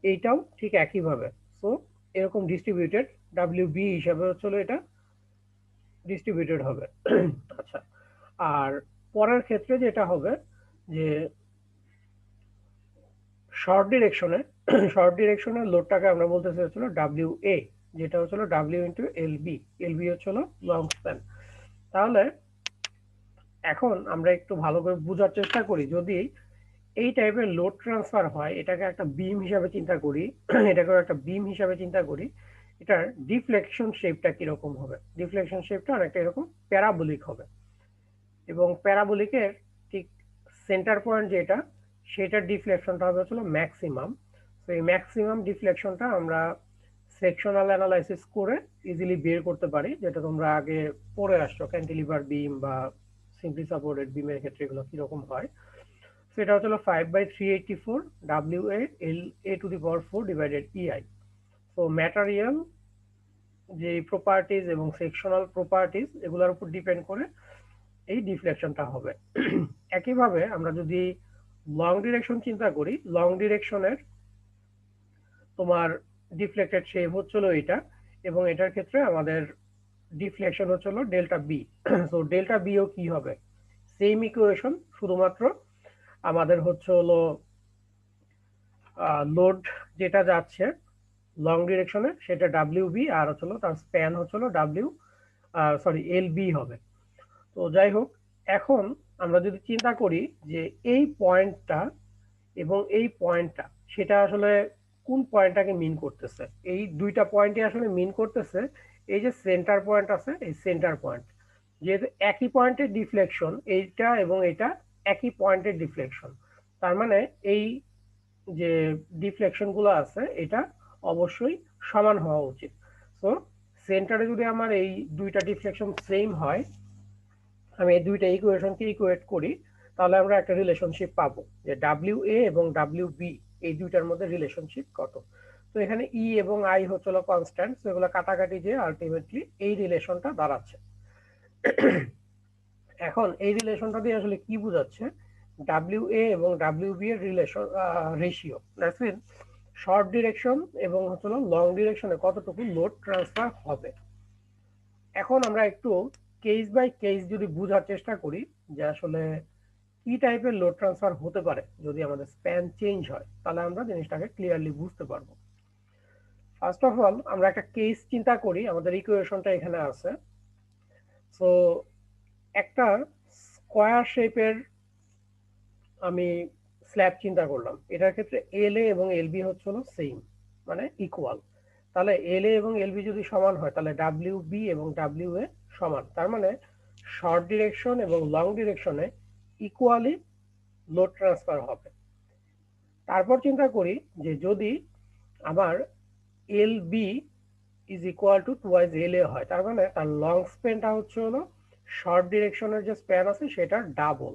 এইটাও ঠিক একইভাবে। সো এরকম ডিস্ট্রিবিউটেড ডাব্লিউ বি হিসাবে হচ্ছে হলো এটা ডিস্ট্রিবিউটেড হবে। আচ্ছা, আর পরের ক্ষেত্রে যেটা হবে যে শর্ট ডিরেকশনে শর্ট ডিরেকশনের লোডটাকে আমরা বলতেছি হচ্ছিল ডাব্লিউ এ, যেটা হচ্ছিল W into L B. L B হচ্ছিল লং স্প্যান। তাহলে এখন আমরা একটু ভালো করে বোঝার চেষ্টা করি, যদি এই টাইপের লোড ট্রান্সফার হয়, এটাকে একটা বিম হিসাবে চিন্তা করি, এটাকে একটা বিম হিসাবে চিন্তা করি, এটার ডিফ্লেকশন শেপটা কিরকম হবে। ডিফ্লেকশন শেপটা অনেকটা এরকম প্যারাবোলিক হবে, এবং প্যারাবোলিকের ঠিক সেন্টার পয়েন্ট যেটা, সেটার ডিফ্লেকশনটা হবে হচ্ছিল ম্যাক্সিমাম। তো এই ম্যাক্সিমাম ডিফ্লেকশনটা আমরা সেকশনাল অ্যানালাইসিস করে ইজিলি বের করতে পারি, যেটা তোমরা আগে পড়ে আসছো ক্যান্টিলিভার বিম বা সিম্পলি সাপোর্টেড বিমের ক্ষেত্রে এগুলো কিরকম হয়। সেটা হচ্ছে 5/384 WA LA to the power 4 divided EI। তো ম্যাটেরিয়াল যে প্রপার্টিজ এবং সেকশনাল প্রপার্টিজ এগুলোর উপর ডিপেন্ড করে এই ডিফ্লেকশনটা হবে। একইভাবে আমরা যদি লং ডিরেকশন চিন্তা করি, লং ডিরেকশনের তোমার ডিফ্লেক্টেড শেপ হচ্ছিল এটা, এবং এটার ক্ষেত্রে আমাদের ডিফ্লেকশন হচ্ছিল ডেল্টা বি। সো ডেল্টা বিও কি হবে, সেম ইকুয়েশন, শুধুমাত্র আমাদের হচ্ছে হলো লোড যেটা যাচ্ছে লং ডিরেকশনে সেটা ডাব্লিউ বি, আর হচ্ছিল তার স্প্যান হচ্ছিল এল বি হবে। তো যাই হোক, এখন আমরা যদি চিন্তা করি যে এই পয়েন্টটা এবং এই পয়েন্টটা, সেটা আসলে কোন পয়েন্টটাকে মিন করতেছে, এই দুইটা পয়েন্টই আসলে মিন করতেছে এই যে সেন্টার পয়েন্ট আছে, এই সেন্টার পয়েন্ট, যেহেতু একই পয়েন্টের ডিফ্লেকশন, এইটা এবং এটা একই পয়েন্টের ডিফ্লেকশন, তার মানে এই যে ডিফ্লেকশন গুলো আছে এটা অবশ্যই সমান হওয়া উচিত। সো সেন্টারে যদি আমার এই দুইটা ডিফ্লেকশন সেম হয়, আমি এই দুইটা ইকুয়েশনকে ইকুয়েট করি, তাহলে আমরা একটা রিলেশনশিপ পাবো যে ডাব্লিউ এ এবং ডাব্লিউ বি এই দুইটার মধ্যে রিলেশনশিপ কত। তো এখানে ই এবং আই হচ্ছিল কনস্ট্যান্ট, তো এগুলো কাটাকাটি যে আলটিমেটলি এই রিলেশনটা দাঁড়াচ্ছে। এখন এই রিলেশনটা দিয়ে আসলে কি বোঝাচ্ছে, ডাব্লিউ এ এবং ডাব্লিউ বি এর relation ratio, that's mean short direction এবং হচ্ছিল লং ডিরেকশনে কতটুকু লোড ট্রান্সফার হবে। এখন আমরা একটু কেস বাই কেস যদি বোঝার চেষ্টা করি যে আসলে কি টাইপের লোড ট্রান্সফার হতে পারে যদি আমাদের স্প্যান চেঞ্জ হয়, তাহলে আমরা জিনিসটাকে ক্লিয়ারলি বুঝতে পারবো। ফার্স্ট অফ অল আমরা একটা কেস চিন্তা করি, আমাদের ইকুয়েশনটা এখানে আছে। সো একটা স্কোয়ার শেপের আমি স্ল্যাব চিন্তা করলাম, এটার ক্ষেত্রে এল এ এবং এল বি হচ্ছিল সেম, মানে ইকুয়াল। তাহলে এল এ এবং এল বি যদি সমান হয়, তাহলে ডাব্লিউ বি এবং ডাব্লিউ এ সমান, তার মানে শর্ট ডিরেকশন এবং লং ডিরেকশনে ইকুয়ালি লোড ট্রান্সফার হবে। তারপর চিন্তা করি যে যদি আমার L B is equal to twice L A হয়, তার মানে তার লং স্প্যানটা হচ্ছে হলো শর্ট ডিরেকশনের যে স্প্যান আছে সেটা ডাবল।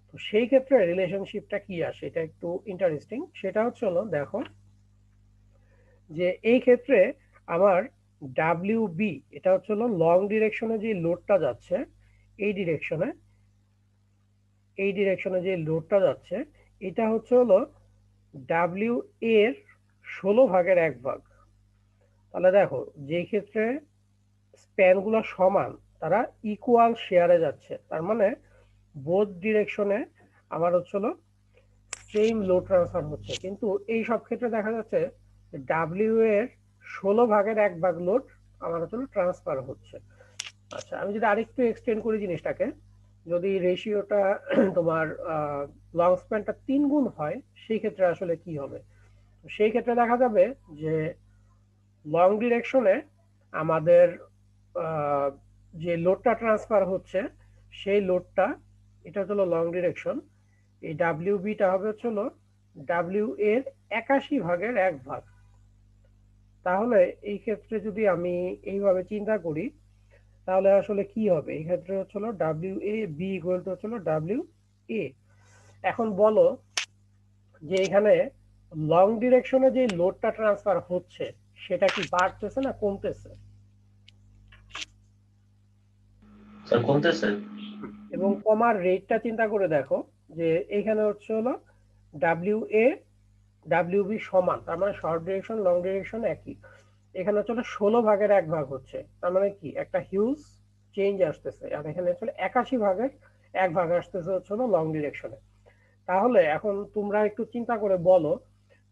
তো সেই ক্ষেত্রে রিলেশনশিপটা কি আসে, এটা একটু ইন্টারেস্টিং। সেটা হচ্ছে হলো, দেখো যে এই ক্ষেত্রে আমার ডাব্লিউ বি, এটা হচ্ছে হলো লং ডিরেকশনে যে লোডটা যাচ্ছে, এই ডিরেকশনে যে লোডটা যাচ্ছে, এটা হচ্ছে হলো ডাব্লিউ এর 16/1 তাহলে দেখো যে ক্ষেত্রে স্প্যান গুলো সমান, তারা ইকুয়াল শেয়ারে যাচ্ছে, তার মানে বোথ ডিরেকশনে আমার হচ্ছিল সেম লোড ট্রান্সফার হচ্ছে। কিন্তু এই সব ক্ষেত্রে দেখা যাচ্ছে ডাব্লিউ এর 16/1 লোড আমার হচ্ছিল ট্রান্সফার হচ্ছে। আচ্ছা, আমি যদি আরেকটু এক্সটেন্ড করি জিনিসটাকে, যদি রেশিওটা তোমার লং স্প্যানটা 3 গুণ হয়, সেই ক্ষেত্রে আসলে কি হবে, সেই ক্ষেত্রে দেখা যাবে যে লং ডিরেকশনে আমাদের যে লোডটা ট্রান্সফার হচ্ছে সেই লোডটা, এটা হলো লং ডিরেকশন, এই ডাব্লিউ বিটা হবে হচ্ছিল ডাব্লিউ এর 81/1। তাহলে এই ক্ষেত্রে যদি আমি এইভাবে চিন্তা করি, তাহলে আসলে কি হবে, এই ক্ষেত্রে হচ্ছিল W A B equal to হচ্ছিল ডাব্লিউ এ। এখন বলো যে এখানে লং ডিরেকশনে যে লোডটা ট্রান্সফার হচ্ছে সেটা কি বাড়তেছে না কমতেছে? স্যার কমতেছে। এবং কমার রেটটা চিন্তা করে দেখো যে এখানে হচ্ছে হলো ডাব্লিউ এ ডাব্লিউ বি সমান, তার মানে শর্ট ডিরেকশন লং ডিরেকশন একই। এখানে হচ্ছে 16/1 হচ্ছে, তার মানে কি একটা হিউজ চেঞ্জ আসতেছে, আর এখানে হচ্ছে 81/1 আসতেছে হচ্ছে লং ডিরেকশনে। তাহলে এখন তোমরা একটু চিন্তা করে বলো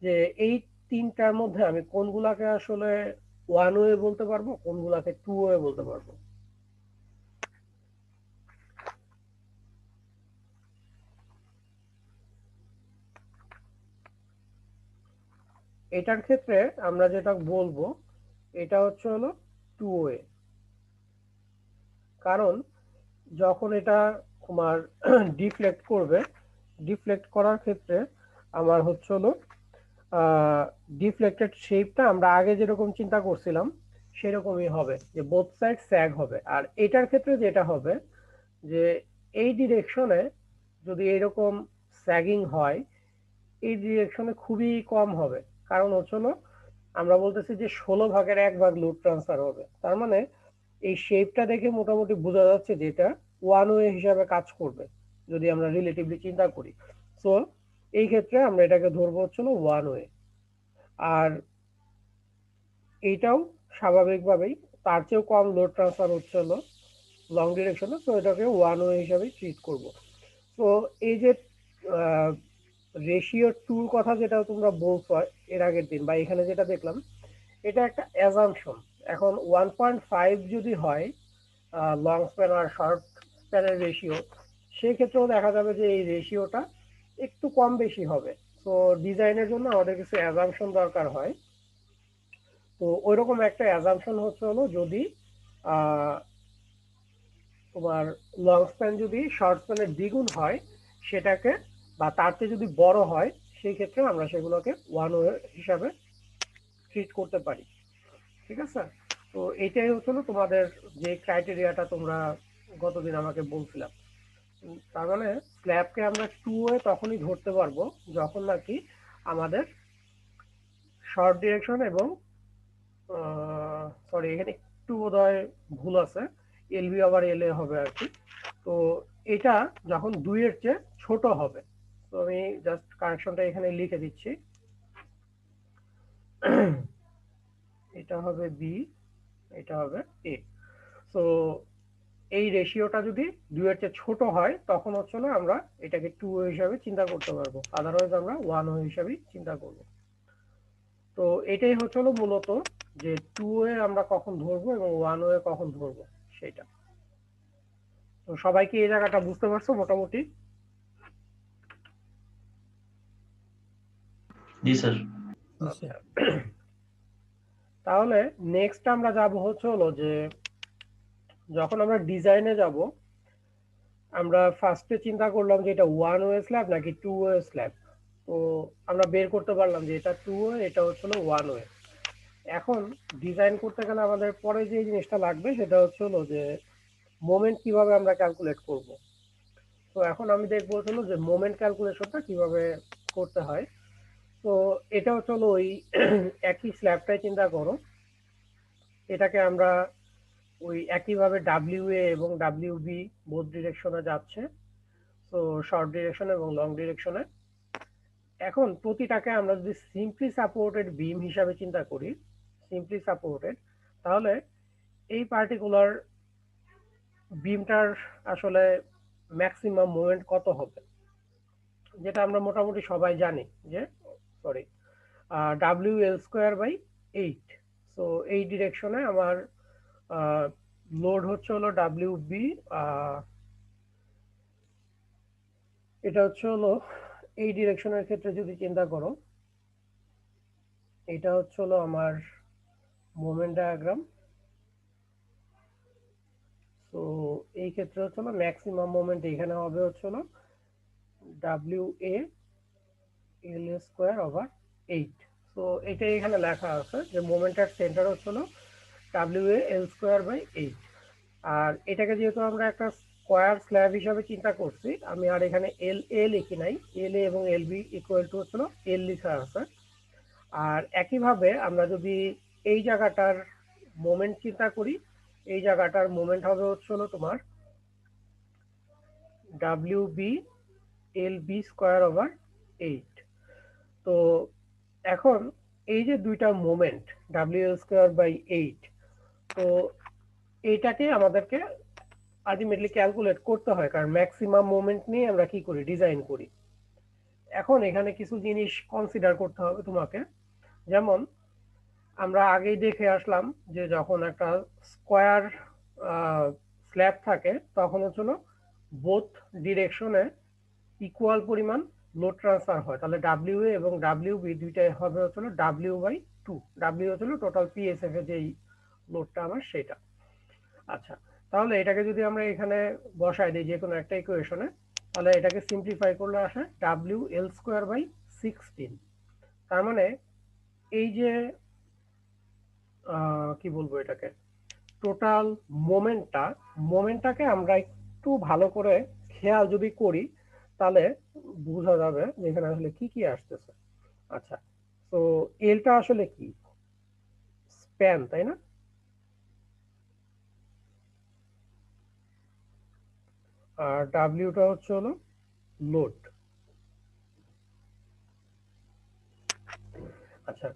যে এই তিনটার মধ্যে আমি কোনগুলাকে আসলে ওয়ান ওয়ে বলতে পারবো, কোনগুলাকে টু ওয়ে বলতে পারবো? এটার ক্ষেত্রে আমরা যেটা বলবো এটা হচ্ছে হলো টু ওয়ে, কারণ যখন এটা তোমার ডিফ্লেক্ট করবে, ডিফ্লেক্ট করার ক্ষেত্রে আমার হচ্ছে হলো ডিফ্লেক্টেড শেপটা আমরা আগে যেরকম চিন্তা করছিলাম সেরকমই হবে, যে বোথ সাইড স্যাগ হবে। আর এটার ক্ষেত্রে যেটা হবে যে এই ডিরেকশনে যদি এরকম স্যাগিং হয়, এই ডিরেকশনে খুবই কম হবে। কারণ হচ্ছিল আমরা বলতেছি যে 16/1 লোড ট্রান্সফার হবে, তার মানে এই শেপটা দেখে মোটামুটি বোঝা যাচ্ছে যে এটা ওয়ান ওয়ে হিসাবে কাজ করবে যদি আমরা রিলেটিভলি চিন্তা করি। সো এই ক্ষেত্রে আমরা এটাকে ধরবো হচ্ছিল ওয়ান ওয়ে। আর এইটাও স্বাভাবিকভাবেই তার চেয়েও কম লোড ট্রান্সফার হচ্ছিল লং ডিরেকশনে, তো এটাকে ওয়ান ওয়ে হিসাবে ট্রিট করব। তো এই যে রেশিও টুর কথা যেটা তোমরা বলছো এর আগের দিন বা এখানে যেটা দেখলাম, এটা একটা অ্যাজাম্পশন। এখন 1.5 যদি হয় লং স্প্যান আর শর্ট স্প্যানের রেশিও, সেক্ষেত্রেও দেখা যাবে যে এই রেশিওটা একটু কম বেশি হবে। তো ডিজাইনের জন্য আমাদের কিছু অ্যাজাম্পশন দরকার হয়। তো ওইরকম একটা অ্যাজাম্পশন হচ্ছে হলো যদি তোমার লং স্প্যান যদি শর্ট স্প্যানের দ্বিগুণ হয় সেটাকে, বা তার চেয়ে যদি বড় হয়, সেই ক্ষেত্রে আমরা সেগুলোকে ওয়ান ওয়ে হিসাবে ট্রিট করতে পারি। ঠিক আছে? তো এটাই হচ্ছিল তোমাদের যে ক্রাইটেরিয়াটা তোমরা গতদিন আমাকে বলছিলাম। তার মানে স্ল্যাবকে আমরা টু ওয়ে তখনই ধরতে পারবো যখন নাকি আমাদের শর্ট ডিরেকশন এবং সরি এখানে একটু বোধহয় ভুল আছে, এলবি আবার এলএ হবে আর কি। তো এটা যখন 2-এর চেয়ে ছোট হবে, তো আমি জাস্ট কারেকশনটা এখানে লিখে দিচ্ছি, এটা হবে বি, এটা হবে এ। সো এই রেশিওটা যদি 2-এর চেয়ে ছোট হয় তখন হচ্ছে না আমরা এটাকে টু ওয়ে হিসাবে চিন্তা করতে পারবো, আদারওয়াইজ আমরা ওয়ান ওয়ে হিসাবেই চিন্তা করব। তো এটাই হচ্ছে মূলত যে টু ওয়ে আমরা কখন ধরবো এবং ওয়ান ওয়ে কখন ধরবো সেটা। তো সবাই কি এই জায়গাটা বুঝতে পারছো মোটামুটি? জি স্যার। আচ্ছা, তাহলে নেক্সট আমরা যাব হচ্ছে হলো যে যখন আমরা ডিজাইনে যাব, আমরা ফার্স্টে চিন্তা করলাম যে এটা ওয়ান ওয়ে স্ল্যাব নাকি টু ওয়ে স্ল্যাব। তো আমরা বের করতে পারলাম যে এটা টু ওয়ে, এটা হচ্ছে ওয়ান ওয়ে। এখন ডিজাইন করতে গেলে আমাদের পরে যে জিনিসটা লাগবে সেটা হচ্ছে হলো যে মোমেন্ট কিভাবে আমরা ক্যালকুলেট করব। তো এখন আমি দেখবো হলো যে মোমেন্ট ক্যালকুলেশনটা কিভাবে করতে হয়। তো এটা হচ্ছে হলো ওই একই স্ল্যাবটাই চিন্তা করো, এটাকে আমরা ওই একইভাবে ডাব্লিউ এ এবং ডাব্লিউ বি বোথ ডিরেকশনে যাচ্ছে, তো শর্ট ডিরেকশন এবং লং ডিরেকশনে। এখন প্রতিটাকে আমরা যদি সিম্পলি সাপোর্টেড বিম হিসাবে চিন্তা করি, সিম্পলি সাপোর্টেড, তাহলে এই পার্টিকুলার বিমটার আসলে ম্যাক্সিমাম মোমেন্ট কত হবে, যেটা আমরা মোটামুটি সবাই জানি যে সরি WL²/8। সো এই ডিরেকশনে আমার লোড হচ্ছে হলো WB, এটা হচ্ছে হলো এই ডিরেকশনের ক্ষেত্রে যদি চিন্তা করো, এটা হচ্ছে হলো আমার মোমেন্ট ডায়াগ্রাম। তো এই ক্ষেত্রে হচ্ছে হলো ম্যাক্সিমাম মোমেন্ট এখানে হবে হচ্ছে হলো WA/L²/8। তো এটাই এখানে লেখা আছে যে মোমেন্টের সেন্টার হচ্ছে হলো WA/L²/8। আর এটাকে যেহেতু আমরা একটা স্কোয়ার স্ল্যাব হিসাবে চিন্তা করছি, আমি আর এখানে এল এ লিখি নাই, এল এ এবং এল বি ইকুয়াল টু হচ্ছিল এল লেখা আছে। আর একইভাবে আমরা যদি এই জায়গাটার মোমেন্ট চিন্তা করি, এই জায়গাটার মোমেন্ট হবে হচ্ছিল তোমার WB/LB²/8। তো এখন এই যে দুইটা মোমেন্ট WL²/8, তো এইটাকে আমাদেরকে আলটিমেটলি ক্যালকুলেট করতে হয়, কারণ ম্যাক্সিমাম মোমেন্ট নিয়ে আমরা কি করি, ডিজাইন করি। এখন এখানে কিছু জিনিস কনসিডার করতে হবে তোমাকে, যেমন আমরা আগেই দেখে আসলাম যে যখন একটা স্কোয়ার স্ল্যাব থাকে তখন হচ্ছিল বোথ ডিরেকশনে ইকুয়াল পরিমাণ লোড ট্রান্সফার হয়, তাহলে ডাব্লিউ এ এবং ডাব্লিউ বি দুইটাই হবে হচ্ছিল W/2। ডাব্লিউ হচ্ছিল টোটাল পিএসএফ এর যেই লোডটা আমার সেটা। আচ্ছা, তাহলে এটাকে যদি আমরা এখানে বসাই দিই যে কোনো একটা ইকুয়েশনে, তাহলে এটাকে সিম্পলিফাই করলে আসে WL²/16। তার মানে এই যে কি বলবো এটাকে, টোটাল মোমেন্টটাকে আমরা একটু ভালো করে খেয়াল যদি করি তাহলে বোঝা যাবে যে এখানে আসলে কি কি আসতেছে। আচ্ছা, তো এলটা আসলে কি? স্প্যান, তাই না? আর ডাব্লিউটা হচ্ছে হলো লোড। আচ্ছা,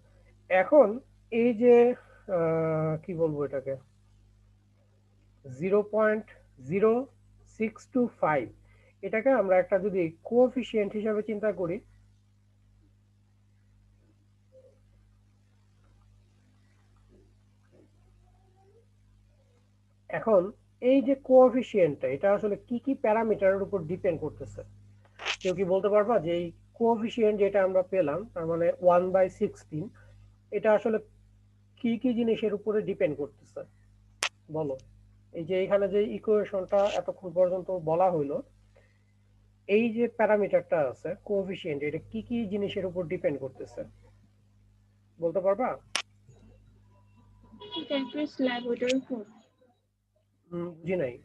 এখন এই যে কি বলবো এটাকে, 0.0625, এটাকে আমরা একটা যদি কোএফিসিয়েন্ট হিসাবে চিন্তা করি, এখন এই যে কোএফিসিয়েন্টটা, এটা আসলে কি কি প্যারামিটারের উপর ডিপেন্ড করতেছে? কেউ কি বলতে পারবা যে এই কোএফিসিয়েন্ট যেটা আমরা পেলাম, তার মানে 1/16, এটা আসলে কি কি জিনিসের উপরে ডিপেন্ড করতেছে বলো? এই যে এখানে যে ইকুয়েশনটা এতক্ষণ পর্যন্ত বলা হইলো, এই যে প্যারামিটারটা আছে কোএফিসিয়েন্ট, এটা কি কি জিনিসের উপর ডিপেন্ড করতেছে বলতে পারবা? এটা একটা স্ল্যাব, ওইটার উপর। বুঝি নাই।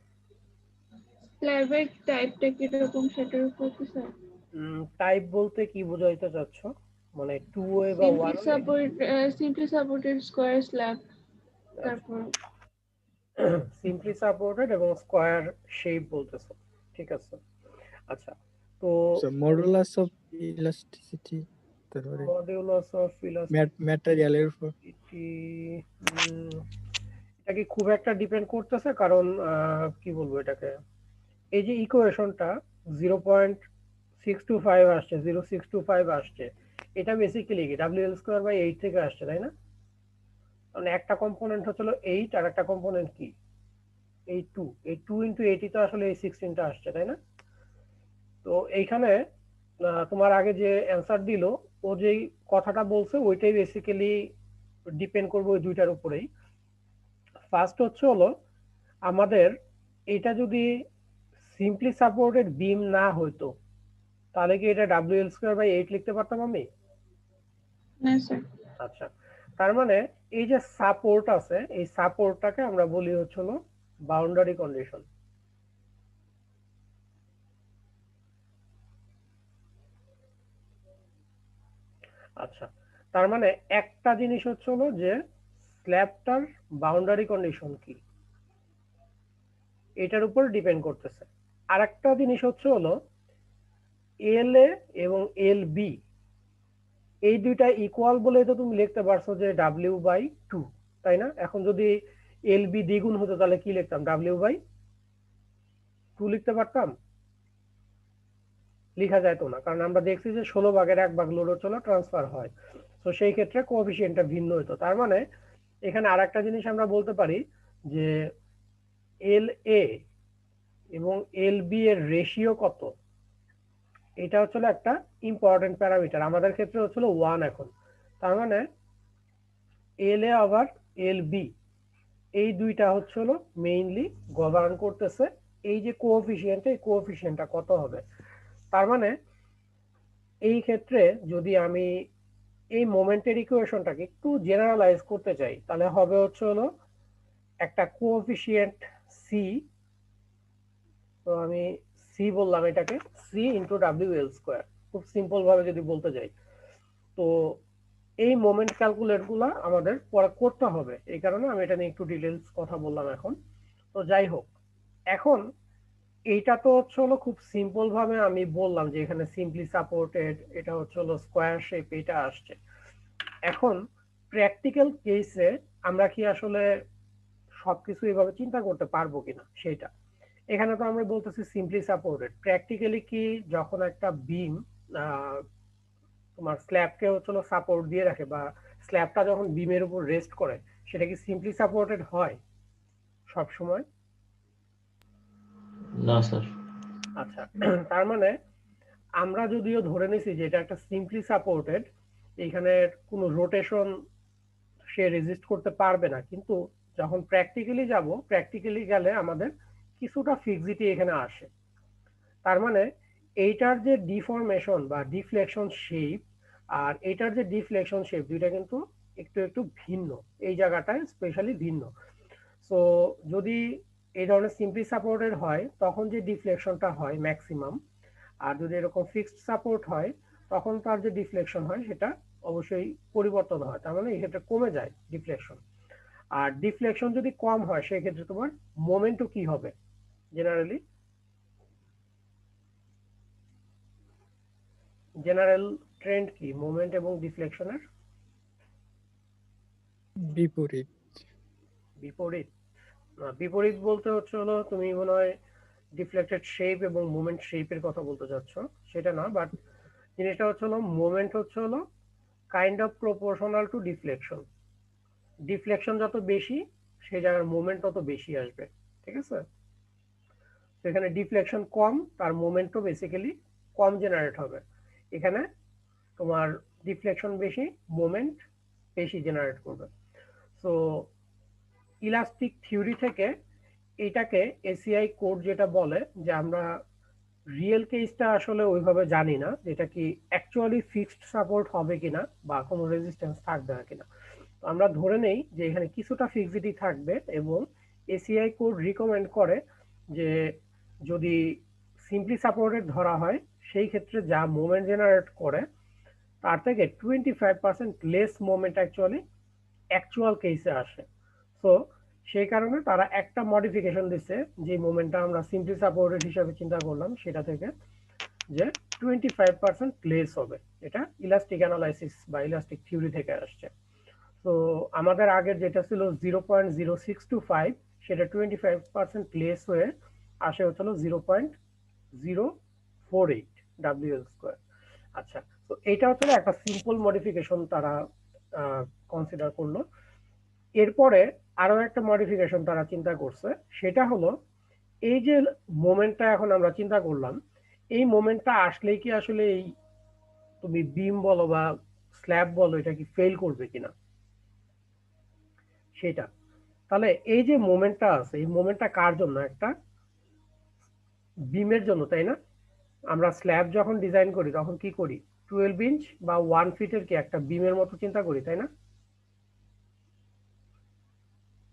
স্ল্যাবের টাইপটা কিরকম সেটার উপর কি স্যার? টাইপ বলতে কি বোঝাইতে চাচ্ছ? মানে 2 ওয়ে বা 1 way? Simply supported square slab, তারপর সিম্পলি সাপোর্টেড এবং স্কয়ার শেপ বলতেছো, ঠিক আছে। আচ্ছা, তো মডুলাস অফ ইলাস্টিসিটি, তারপরে মডিউলাস অফ ম্যাটেরিয়ালের উপর। এটা কি খুব একটা ডিপেন্ড করতেছে? কারণ কি বলবো এটাকে, এই যে ইকুয়েশনটা 0.625 আসছে, 0625 আসছে, এটা বেসিক্যালি কি WL²/8 থেকে আসছে, তাই না? মানে একটা কম্পোনেন্ট হচ্ছিল 8 আর একটা কম্পোনেন্ট কি এই 2, এই 2 ইনটু 8 তো আসলে এই 16টা আসছে, তাই না? তো এইখানে তোমার আগে যে অ্যানসার দিল, ও যেই কথাটা বলছে ওইটাই বেসিক্যালি ডিপেন্ড করবে ওই দুইটার উপরেই। ফার্স্ট হচ্ছে হলো আমাদের এটা যদি সিম্পলি সাপোর্টেড বিম না হইতো তাহলে কি এটা WL²/8 লিখতে পারতাম আমি? না স্যার। আচ্ছা, তার মানে এই যে সাপোর্ট আছে, এই সাপোর্টটাকে আমরা বলি হচ্ছে হলো বাউন্ডারি কন্ডিশন। আচ্ছা, তার মানে একটা জিনিস হচ্ছে হলো যে স্ল্যাবটার বাউন্ডারি কন্ডিশন কি, এটার উপর ডিপেন্ড করতেছে। আরেকটা জিনিস হচ্ছে হলো এল এ এবং এল বি, এই দুইটা ইকুয়াল বলে তো তুমি লিখতে পারছো যে W/2, তাই না? এখন যদি এল বি দ্বিগুণ হতো তাহলে কি লিখতাম? W/2 লিখতে পারতাম? লেখা যাইতো না, কারণ আমরা দেখছি যে 16/1 লোড চলো ট্রান্সফার হয়, তো সেই ক্ষেত্রে কোএফিসিয়েন্টটা ভিন্ন হতো। তার মানে এখানে আরেকটা জিনিস আমরা বলতে পারি যে এল এ এবং এল বি এর রেশিও কত, এটা হচ্ছিল একটা ইম্পর্টেন্ট প্যারামিটার। আমাদের ক্ষেত্রে হচ্ছিল 1 এখন। তার মানে এল এ আবার এল বি, এই দুইটা হচ্ছিল মেইনলি গভর্ন করতেছে এই যে কোএফিসিয়েন্ট, এই কোএফিসিয়েন্টটা কত হবে। তার মানে এই ক্ষেত্রে যদি আমি এই মোমেন্টের ইকুয়েশনটাকে একটু জেনারেলাইজ করতে চাই তাহলে হবে হচ্ছে হলো একটা কোএফিসিয়েন্ট সি, তো আমি সি বললাম এটাকে, সি ইন্টু WL², খুব সিম্পল ভাবে যদি বলতে যাই। তো এই মোমেন্ট ক্যালকুলেট গুলা আমাদের পরে করতে হবে, এই কারণে আমি এটা নিয়ে একটু ডিটেলস কথা বললাম এখন। তো যাই হোক, এখন এইটা তো হচ্ছে হলো খুব সিম্পল ভাবে আমি বললাম যে এখানে সিম্পলি সাপোর্টেড, এটা হচ্ছে হলো স্কোয়ার শেপ, এটা আসছে। এখন প্র্যাকটিক্যাল কেসে আমরা কি আসলে সবকিছু এইভাবে চিন্তা করতে পারবো কিনা সেটা। এখানে তো আমরা বলতেছি সিম্পলি সাপোর্টেড, প্র্যাকটিক্যালি কি যখন একটা বিম তোমার স্ল্যাবকে হচ্ছে সাপোর্ট দিয়ে রাখে বা স্ল্যাবটা যখন বিমের উপর রেস্ট করে, সেটা কি সিম্পলি সাপোর্টেড হয় সব সময়? না স্যার। আচ্ছা, তার মানে আমরা যদিও ধরে নিছি যে এটা একটা সিম্পলি সাপোর্টেড, এখানে কোনো রোটেশন সে রেজিস্ট করতে পারবে না, কিন্তু যখন প্র্যাকটিক্যালি গেলে আমাদের কিছুটা ফিক্সিটি এখানে আসে। তার মানে এইটার যে ডিফরমেশন বা ডিফ্লেকশন শেপ আর এটার যে ডিফ্লেকশন শেপ দুইটা কিন্তু একটু একটু ভিন্ন, এই জায়গাটায় স্পেশালি ভিন্ন। সো যদি এই ধরনের সিম্পলি সাপোর্টেড হয় তখন যে ডিফ্লেকশনটা হয় ম্যাক্সিমাম, আর যদি এরকম ফিক্সড সাপোর্ট হয় তখন তার যে ডিফ্লেকশন হয় সেটা অবশ্যই পরিবর্তন হয়, তার মানে এক্ষেত্রে কমে যায় ডিফ্লেকশন। আর ডিফ্লেকশন যদি কম হয় সেই ক্ষেত্রে তোমার মোমেন্টও কি হবে জেনারেলি? জেনারেল ট্রেন্ড কি মোমেন্ট এবং ডিফ্লেকশনের? বিপরীত। বিপরীত? বিপরীত বলতে হচ্ছে হলো তুমি মনে হয় ডিফ্লেক্টেড শেপ এবং মোমেন্ট শেপের কথা বলতে চাচ্ছ, সেটা না। বাট জিনিসটা হচ্ছে হলো মোমেন্ট হচ্ছে হলো kind of proportional to deflection. Deflection যত বেশি সেই জায়গার মোমেন্ট তত বেশি আসবে, ঠিক আছে? তো এখানে ডিফ্লেকশন কম, তার মোমেন্টও বেসিক্যালি কম জেনারেট হবে। এখানে তোমার ডিফ্লেকশন বেশি, মোমেন্ট বেশি জেনারেট করবে। সো ইলাস্টিক থিওরি থেকে এটাকে এসিআই কোড যেটা বলে যে আমরা রিয়েল কেসটা আসলে ওইভাবে জানি না যেটা কি অ্যাকচুয়ালি ফিক্সড সাপোর্ট হবে কিনা বা কোনো রেজিস্ট্যান্স থাকবে না কিনা। আমরা ধরে নেই যে এখানে কিছুটা ফিক্সিটি থাকবে এবং এসিআই কোড রিকমেন্ড করে যে যদি সিম্পলি সাপোর্টেড ধরা হয় সেই ক্ষেত্রে যা মোমেন্ট জেনারেট করে তার থেকে 25% লেস মোমেন্ট অ্যাকচুয়াল কেসে আসে। সো সেই কারণে তারা একটা মডিফিকেশন দিচ্ছে, যে মোমেন্টটা আমরা সিম্পলি সাপোর্টেড হিসাবে চিন্তা করলাম সেটা থেকে যে 25% লেস হবে। এটা ইলাস্টিক অ্যানালাইসিস বা ইলাস্টিক থিওরি থেকে আসছে। তো আমাদের আগের যেটা ছিল 0.0625 সেটা 25% লেস হয়ে আসে হচ্ছিল 0.048 WL স্কোয়ার। আচ্ছা, তো এটা হচ্ছে একটা সিম্পল মডিফিকেশন তারা কনসিডার করলো। এরপরে আরো একটা মডিফিকেশন তারা চিন্তা করছে, সেটা হলো এই যে মোমেন্টটা এখন আমরা চিন্তা করলাম, এই মোমেন্টটা আসলেই কি আসলে এই তুমি বিম বলো বা স্ল্যাব বলো এটা কি ফেল করবে কিনা সেটা। তাহলে এই যে মোমেন্টটা আছে এই মোমেন্টটা কার জন্য? একটা বিমের জন্য, তাই না? আমরা স্ল্যাব যখন ডিজাইন করি তখন কি করি? 12 ইঞ্চ বা 1 ফিটের কি একটা বিমের মতো চিন্তা করি, তাই না?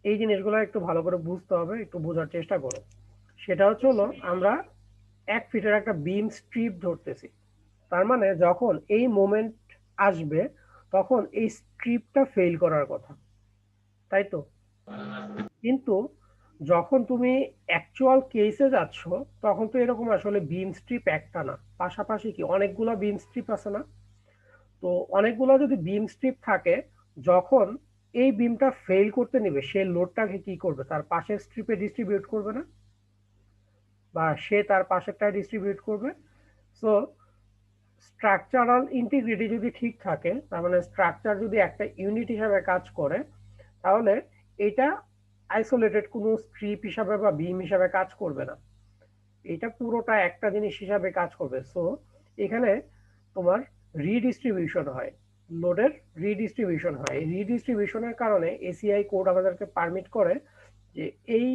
এই জিনিসগুলো একটু ভালো করে বুঝতে হবে, একটু বোঝার চেষ্টা করো। সেটা হচ্ছে হলো আমরা 1 ফিটের একটা বিম স্ট্রিপ ধরতেছি, তার মানে যখন এই মোমেন্ট আসবে তখন এই স্ট্রিপটা ফেল করার কথা, তাই তো? কিন্তু যখন তুমি অ্যাকচুয়াল কেসে যাচ্ছ তখন তো এরকম আসলে বিম স্ট্রিপ একটা না, পাশাপাশি কি অনেকগুলো বিম স্ট্রিপ আছে না? তো অনেকগুলো যদি বিম স্ট্রিপ থাকে, যখন এই বিমটা ফেল করতে নেবে সে লোডটাকে কি করবে? তার পাশের স্ট্রিপে ডিস্ট্রিবিউট করবে না, বা সে তার পাশেরটা ডিস্ট্রিবিউট করবে। সো স্ট্রাকচারাল ইন্টিগ্রিটি যদি ঠিক থাকে, তার মানে স্ট্রাকচার যদি একটা ইউনিট হিসাবে কাজ করে, তাহলে এটা আইসোলেটেড কোনো স্ট্রিপ হিসাবে বা বিম হিসাবে কাজ করবে না, এটা পুরোটা একটা জিনিস হিসাবে কাজ করবে। সো এখানে তোমার রিডিস্ট্রিবিউশন হয়, লোডের রিডিস্ট্রিবিউশন হয়। এই রিডিস্ট্রিবিউশনের কারণে এসিআই কোড আমাদেরকে পারমিট করে যে এই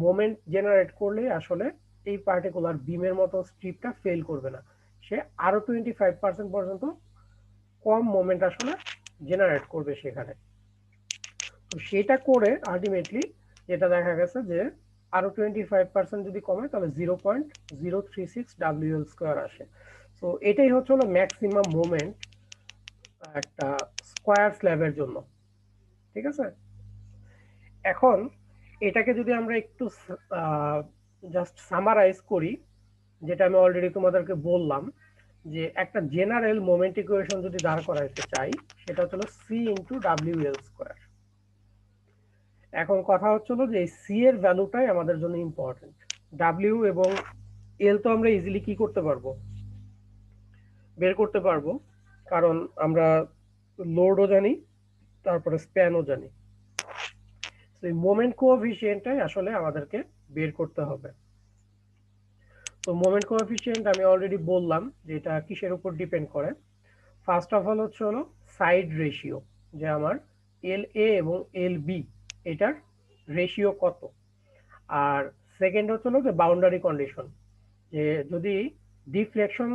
মোমেন্ট জেনারেট করলে আসলে এই পার্টিকুলার বিমের মতো স্ট্রিপটা ফেল করবে না, সে আরো 25% পর্যন্ত কম মোমেন্ট আসলে জেনারেট করবে সেখানে। তো সেটা করে আলটিমেটলি যেটা দেখা গেছে যে আরো 25% যদি কমে তাহলে 0.036 WL স্কোয়ার আসে। তো এটাই হচ্ছে হলো ম্যাক্সিমাম মোমেন্ট একটা স্কোয়ার স্ল্যাবের জন্য, ঠিক আছে? এখন এটাকে যদি আমরা একটু জাস্ট সামারাইজ করি, যেটা আমি অলরেডি তোমাদেরকে বললাম, যে একটা জেনারেল মোমেন্ট ইকুয়েশন যদি দাঁড় করাইতে চাই সেটা হলো সি ইন্টু WL স্কোয়ার। এখন কথা হচ্ছিল যে সি এর ভ্যালুটাই আমাদের জন্য ইম্পর্টেন্ট। ডাব্লিউ এবং এল তো আমরা ইজিলি কি করতে পারবো? বের করতে পারবো, কারণ আমরা লোডও জানি তারপরে স্প্যানও জানি। এই মোমেন্ট কোএফিসিয়েন্টটাই আসলে আমাদেরকে বের করতে হবে। তো মোমেন্ট কোএফিসিয়েন্ট আমি অলরেডি বললাম যে এটা কিসের উপর ডিপেন্ড করে। ফার্স্ট অফ অল হচ্ছে হলো সাইড রেশিও, যে আমার এল এ এবং এল বি এটার রেশিও কত। আর সেকেন্ড হচ্ছে হলো যে বাউন্ডারি কন্ডিশন, যে যদি ডিফ্লেকশন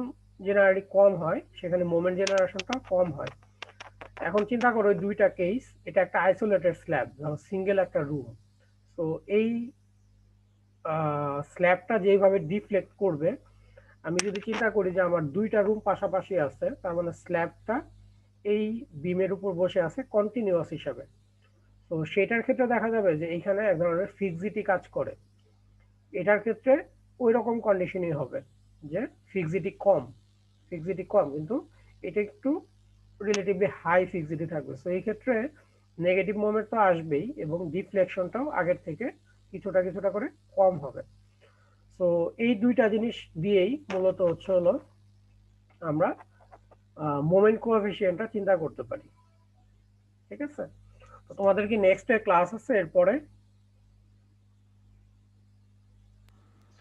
জেনারেলি কম হয়, সেখানে মোমেন্ট জেনারেশনটা কম হয়। এখন চিন্তা করো দুইটা কেস, এটা একটা আইসোলেটেড স্ল্যাব, সিঙ্গেল একটা রুম। তো এই স্ল্যাবটা যেভাবে ডিফ্লেক্ট করবে, আমি যদি চিন্তা করি যে আমার দুইটা রুম পাশাপাশি আছে, তার মানে স্ল্যাবটা এই বিমের উপর বসে আছে কন্টিনিউয়াস হিসাবে। তো সেটার ক্ষেত্রে দেখা যাবে যে এইখানে এক ধরনের ফিক্সিটি কাজ করে। এটার ক্ষেত্রে ওই রকম কন্ডিশনই হবে যে ফিক্সিটি কম কিন্তু এটা একটু রিলেটিভলি হাই ফিক্সিটি থাকবে। তো এই ক্ষেত্রে নেগেটিভ মোমেন্ট তো আসবেই এবং ডিফ্লেকশনটাও আগের থেকে কিছুটা করে কম হবে। তো এই দুইটা জিনিস দিয়েই মূলত হলো আমরা মোমেন্ট কোএফিসিয়েন্টটা চিন্তা করতে পারি। ঠিক আছে, তো তোমাদের কি নেক্সট ক্লাস আছে এরপরে?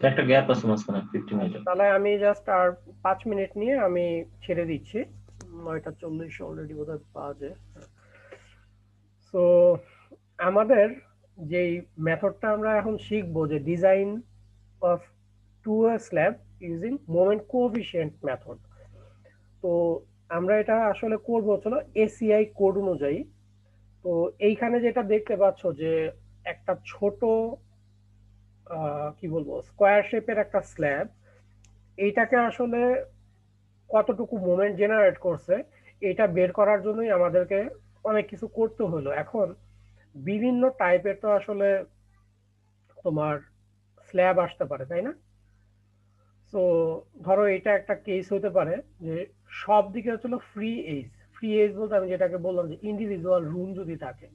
একটা গ্যাপ আছে মাঝখানে 50 মিনিট। তাহলে আমি জাস্ট আর 5 মিনিট নিয়ে আমি ছেড়ে দিচ্ছি, 9:40 অলরেডি বোধহয় বাজে। সো আমাদের যেই মেথডটা আমরা এখন শিখবো, যে design of two slab using moment coefficient method. তো আমরা এটা আসলে করব হলো এসিআই কোড অনুযায়ী। তো এইখানে যেটা দেখতে পাচ্ছ যে একটা ছোট কি বলবো স্কোয়ার শেপের একটা স্ল্যাব, এইটাকে আসলে কতটুকু মোমেন্ট জেনারেট করছে এটা বের করার জন্যই আমাদেরকে অনেক কিছু করতে হলো। এখন বিভিন্ন টাইপের তো আসলে তোমার স্ল্যাব আসতে পারে, তাই না? তো ধরো এটা একটা কেস হতে পারে যে সব দিকে হচ্ছিল ফ্রি এজ বলতে আমি যেটাকে বললাম যে ইন্ডিভিজুয়াল রুম যদি থাকে,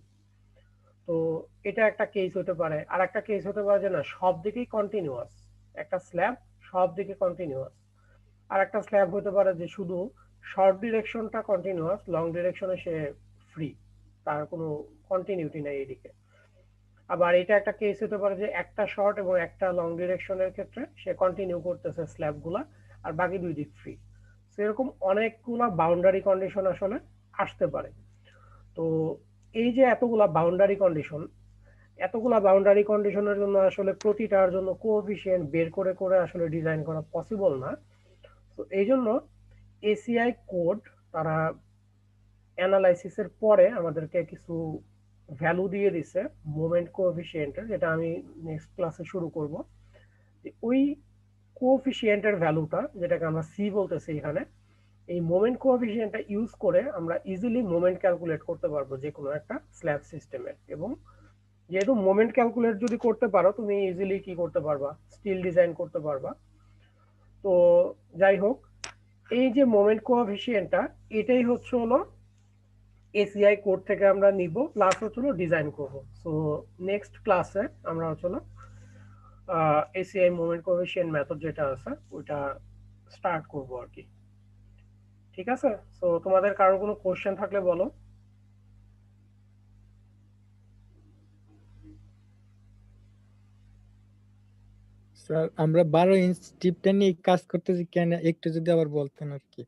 তো এটা একটা কেস হতে পারে। আর একটা কেস হতে পারে যে না, সব দিকেই কন্টিনিউয়াস একটা স্ল্যাব, সব দিকে কন্টিনিউয়াস। আর একটা স্ল্যাব হতে পারে যে শুধু শর্ট ডিরেকশনটা কন্টিনিউয়াস, লং ডিরেকশনে সে ফ্রি, তার কোনো কন্টিনিউটি নাই এদিকে। আবার এটা একটা কেস হতে পারে যে একটা শর্ট এবং একটা লং ডিরেকশনের ক্ষেত্রে সে কন্টিনিউ করতেছে স্ল্যাবগুলা, আর বাকি দুই দিক ফ্রি। সেরকম অনেকগুলা বাউন্ডারি কন্ডিশন আসলে আসতে পারে। তো এই যে এতগুলা বাউন্ডারি কন্ডিশনের জন্য আসলে প্রতিটার জন্য কোএফিসিয়েন্ট বের করে করে আসলে ডিজাইন করা পসিবল না। তো এই জন্য এসিআই কোড তারা অ্যানালাইসিসের পরে আমাদেরকে কিছু ভ্যালু দিয়ে দিছে মোমেন্ট কোএফিসিয়েন্টের, যেটা আমি নেক্সট ক্লাসে শুরু করব। ওই কোএফিসিয়েন্টের ভ্যালুটা, যেটাকে আমরা সি বলতেছি এখানে, এই মোমেন্ট কোএফিসিয়েন্টটা ইউজ করে আমরা ইজিলি মোমেন্ট ক্যালকুলেট করতে পারবো যে কোনো একটা স্ল্যাব সিস্টেমের। এবং যেহেতু মোমেন্ট ক্যালকুলেট যদি করতে পারো, তুমি ইজিলি কি করতে পারবা, স্টিল ডিজাইন করতে পারবা। তো যাই হোক, এই যে মোমেন্ট কোএফিসিয়েন্টটা, এটাই হলো এসিআই কোড থেকে আমরা নিব, প্লাস হলো ডিজাইন করব। সো নেক্সট ক্লাসে আমরা হলো এসিআই মোমেন্ট কোএফিসিয়েন্ট মেথড যেটা আছে ওইটা স্টার্ট করব আর কি। ঠিক আছে, সো তোমাদের কারো কোনো কোশ্চেন থাকলে বলো। স্যার আমরা 12 ইঞ্চ স্ট্রিপটা নিয়ে কাজ করতেছি কেন, একটু যদি আবার বলতেন আর কি।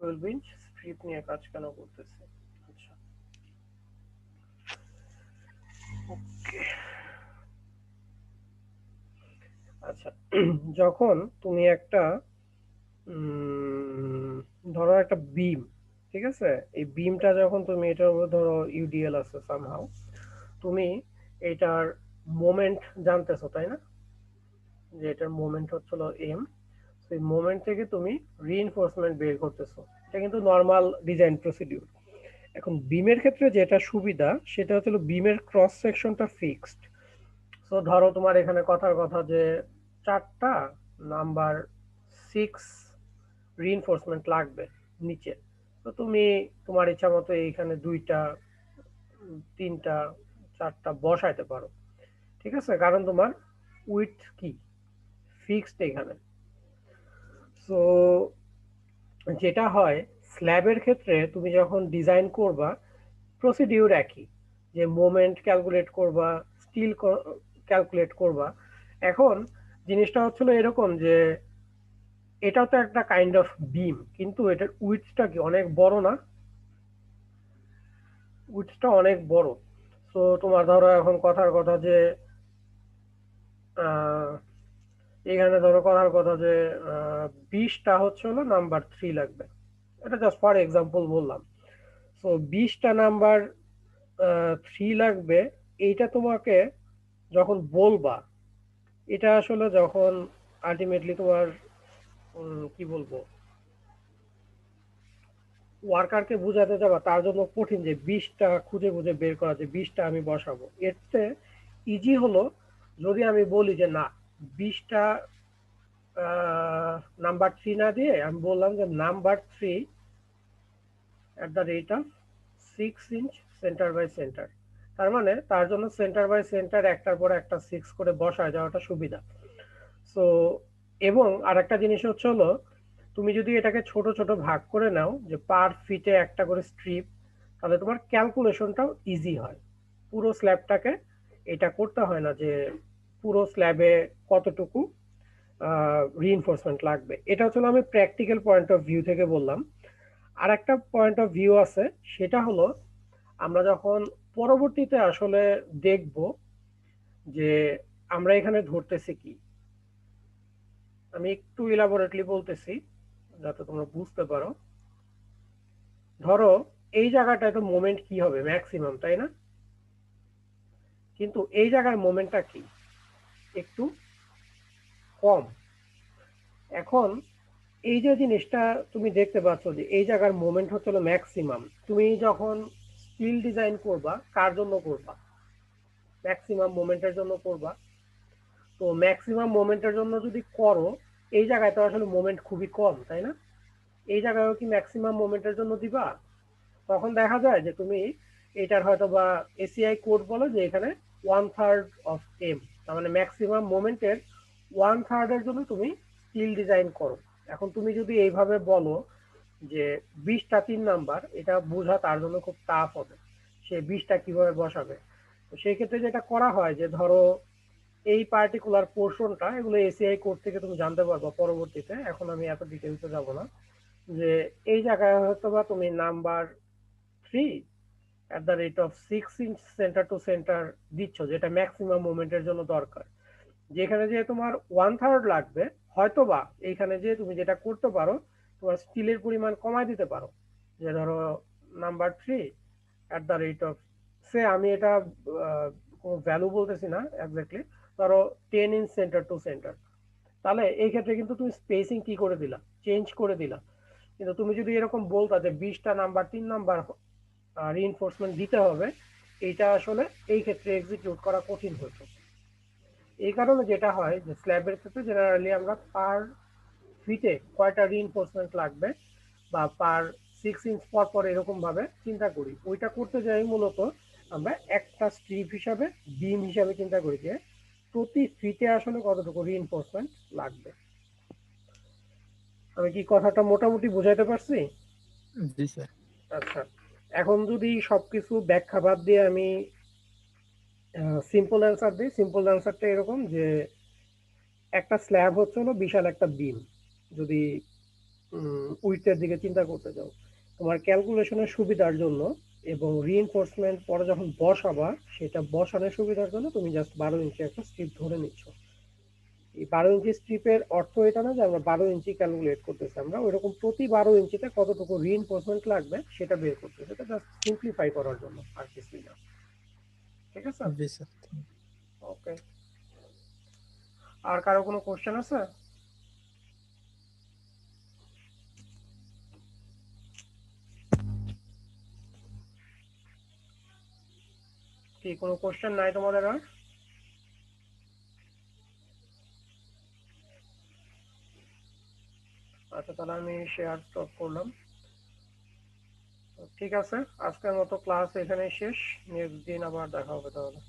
12 ইঞ্চ স্ট্রিপ নিয়ে কাজ কেন করতেছে? আচ্ছা, ওকে, আচ্ছা। যখন তুমি একটা ধরো একটা বিম, ঠিক আছে, এই বিমটা যখন তুমি এটার উপর ধরো ইউডিএল আছে সামহাউ, তুমি এটার মোমেন্ট জানতেছো, তাই না? যে এটার মোমেন্ট হচ্ছিল এম। সেই মোমেন্ট থেকে তুমি রিইনফোর্সমেন্ট বের করতেছো। এটা কিন্তু নর্মাল ডিজাইন প্রসিডিউর। এখন বিমের ক্ষেত্রে যেটা সুবিধা সেটা হচ্ছিল বিমের ক্রস সেকশনটা ফিক্সড। সো ধরো তোমার এখানে কথার কথা যে 4টা নাম্বার 6 রিইনফোর্সমেন্ট লাগবে নিচে, তো তুমি তোমার ইচ্ছা মতো এইখানে 2টা 3টা 4টা বসাইতে পারো। ঠিক আছে, কারণ তোমার উইডথ কি ফিক্সড এখানে। সো যেটা হয় স্ল্যাবের ক্ষেত্রে, তুমি যখন ডিজাইন করবা প্রসিডিউর একই, যে মোমেন্ট ক্যালকুলেট করবা, স্টিল ক্যালকুলেট করবা। এখন জিনিসটা হচ্ছিল এরকম যে এটাও তো একটা কাইন্ড অফ বিম, কিন্তু এটার উইডথটা কি অনেক বড় না? উইডথটা অনেক বড়। সো তোমার ধরো এখন কথার কথা যে এখানে ধরো করার কথা যে 20টা হচ্ছে হলো নাম্বার 3 লাগবে, এটা জাস্ট ফর এক্সাম্পল বললাম। সো 20টা নাম্বার 3 লাগবে, এইটা তোমাকে যখন বলবা, এটা আসলে যখন আলটিমেটলি তোমার কি বলবো ওয়ার্কারকে বুঝাতে যাবা, তার জন্য কঠিন যে 20টা খুঁজে খুঁজে বের করা, যে 20টা আমি বসাবো। এর চেয়ে ইজি হলো যদি আমি বলি যে না, 20টা নাম্বার 3 না দিয়ে আমি বললাম যে number 3 at the rate of 6 inch center by center. তার মানে তার জন্য সেন্টার বাই সেন্টার একটার পর একটা 6 করে বসায় যাওয়াটা সুবিধা। সো এবং আরেকটা জিনিস হচ্ছে হলো, তুমি যদি এটাকে ছোট ছোট ভাগ করে নাও, যে পার ফিটে একটা করে স্ট্রিপ, তাহলে তোমার ক্যালকুলেশনটাও ইজি হয়। পুরো স্ল্যাবটাকে এটা করতে হয় না যে পুরো স্ল্যাবে কতটুকু রিইনফোর্সমেন্ট লাগবে। এটা হচ্ছে আমি প্র্যাকটিক্যাল পয়েন্ট অফ ভিউ থেকে বললাম। আর একটা পয়েন্ট অফ ভিউ আছে, সেটা হলো আমরা যখন পরবর্তীতে আসলে দেখব যে আমরা এখানে ধরতেছি কি। আমি একটু ইলাবোরেটলি বলতেছি যাতে তোমরা বুঝতে পারো। ধরো এই জায়গাটায় তো মোমেন্ট কি হবে, ম্যাক্সিমাম, তাই না? কিন্তু এই জায়গার মোমেন্টটা কি, একটু কম। এখন এই যে জিনিসটা তুমি দেখতে পাচ্ছ যে এই জায়গার মোমেন্ট হচ্ছে ম্যাক্সিমাম। তুমি যখন স্টিল ডিজাইন করবা, কার জন্য করবা? ম্যাক্সিমাম মোমেন্টের জন্য করবা। তো ম্যাক্সিমাম মোমেন্টের জন্য যদি করো, এই জায়গায় তো আসলে মোমেন্ট খুবই কম, তাই না? এই জায়গায়ও কি ম্যাক্সিমাম মোমেন্টের জন্য দিবা? তখন দেখা যায় যে তুমি এটার হয়তো বা এসিআই কোড বলো যে এখানে 1/3 অফ এম, তার মানে ম্যাক্সিমাম মোমেন্টের 1/3 এর জন্য তুমি স্টিল ডিজাইন করো। এখন তুমি যদি এইভাবে বলো যে 20টা 3 নাম্বার, এটা বোঝা তার জন্য খুব টাফ হবে, সে 20টা কিভাবে বসাবে। তো সেই ক্ষেত্রে যেটা করা হয় যে ধরো এই পার্টিকুলার পোর্শনটা, এগুলো এসিআই কোড থেকে তুমি জানতে পারবা পরবর্তীতে, এখন আমি এত ডিটেলসে যাব না। যে এই জায়গায় হয়তো বা তুমি number 3 at the rate of 6 inch center to center দিচ্ছ, যেটা ম্যাক্সিমাম মুভমেন্টের জন্য দরকার। যেখানে যে তোমার 1/3 লাগবে, হয়তোবা এইখানে যে তুমি যেটা করতে পারো, তোমার স্টিলের পরিমাণ কমায় দিতে পারো। যে ধরো number 3 at the rate of, সে আমি এটা কোনো ভ্যালু বলতেছি না এক্স্যাক্টলি, ধরো 10 ইঞ্চ সেন্টার টু সেন্টার। তাহলে এই ক্ষেত্রে কিন্তু তুমি স্পেসিং কি করে দিলা, চেঞ্জ করে দিলা। কিন্তু তুমি যদি এরকম বলতা যে 20টা নাম্বার 3 নাম্বার রিইনফোর্সমেন্ট দিতে হবে, এইটা আসলে এই ক্ষেত্রে এক্সিকিউট করা কঠিন হতো। এই কারণে যেটা হয় যে স্ল্যাবের ক্ষেত্রে জেনারেলি আমরা পার ফিটে কয়টা রিইনফোর্সমেন্ট লাগবে বা পার 6 ইঞ্চ পর পর এরকম ভাবে চিন্তা করি। ওইটা করতে যাই মূলত আমরা একটা স্ট্রিপ হিসাবে, বিম হিসাবে চিন্তা করি যে প্রতি ফিটে আসলে কতটুকু রিইনফোর্সমেন্ট লাগবে। আমি কি কথাটা মোটামুটি বুঝাইতে পারছি? জি স্যার। আচ্ছা, এখন যদি সবকিছু ব্যাখ্যা বাদ দিয়ে আমি সিম্পল অ্যান্সার দিই, সিম্পল অ্যান্সারটা এরকম যে একটা স্ল্যাব হচ্ছে হলো বিশাল একটা বিম। যদি উইথের দিকে চিন্তা করতে চাও, তোমার ক্যালকুলেশনের সুবিধার জন্য এবং রিইনফোর্সমেন্ট পরে যখন বসাবা, সেটা বসানোর সুবিধার জন্য তুমি জাস্ট 12 ইঞ্চি একটা স্ট্রিপ ধরে নিচ্ছ। এই 12 ইঞ্চি স্ট্রিপের অর্থ এটা না যে আমরা 12 ইঞ্চি ক্যালকুলেট করতেছি, আমরা ওইরকম প্রতি 12 ইঞ্চিতে কতটুকু রিইনফোর্সমেন্ট লাগবে সেটা বের করতেছি। এটা জাস্ট সিম্পলিফাই করার জন্য, আর কিছুই না। ঠিক আছে? জি স্যার। ওকে, আর কারো কোনো কোশ্চেন আছে? কি কোনো কোশ্চেন নাই তোমাদের আর? আচ্ছা, তাহলে আমি শেয়ার স্টপ করলাম। ঠিক আছে, আজকের মতো ক্লাস এখানেই শেষ। নেক্সট দিন আবার দেখা হবে তাহলে।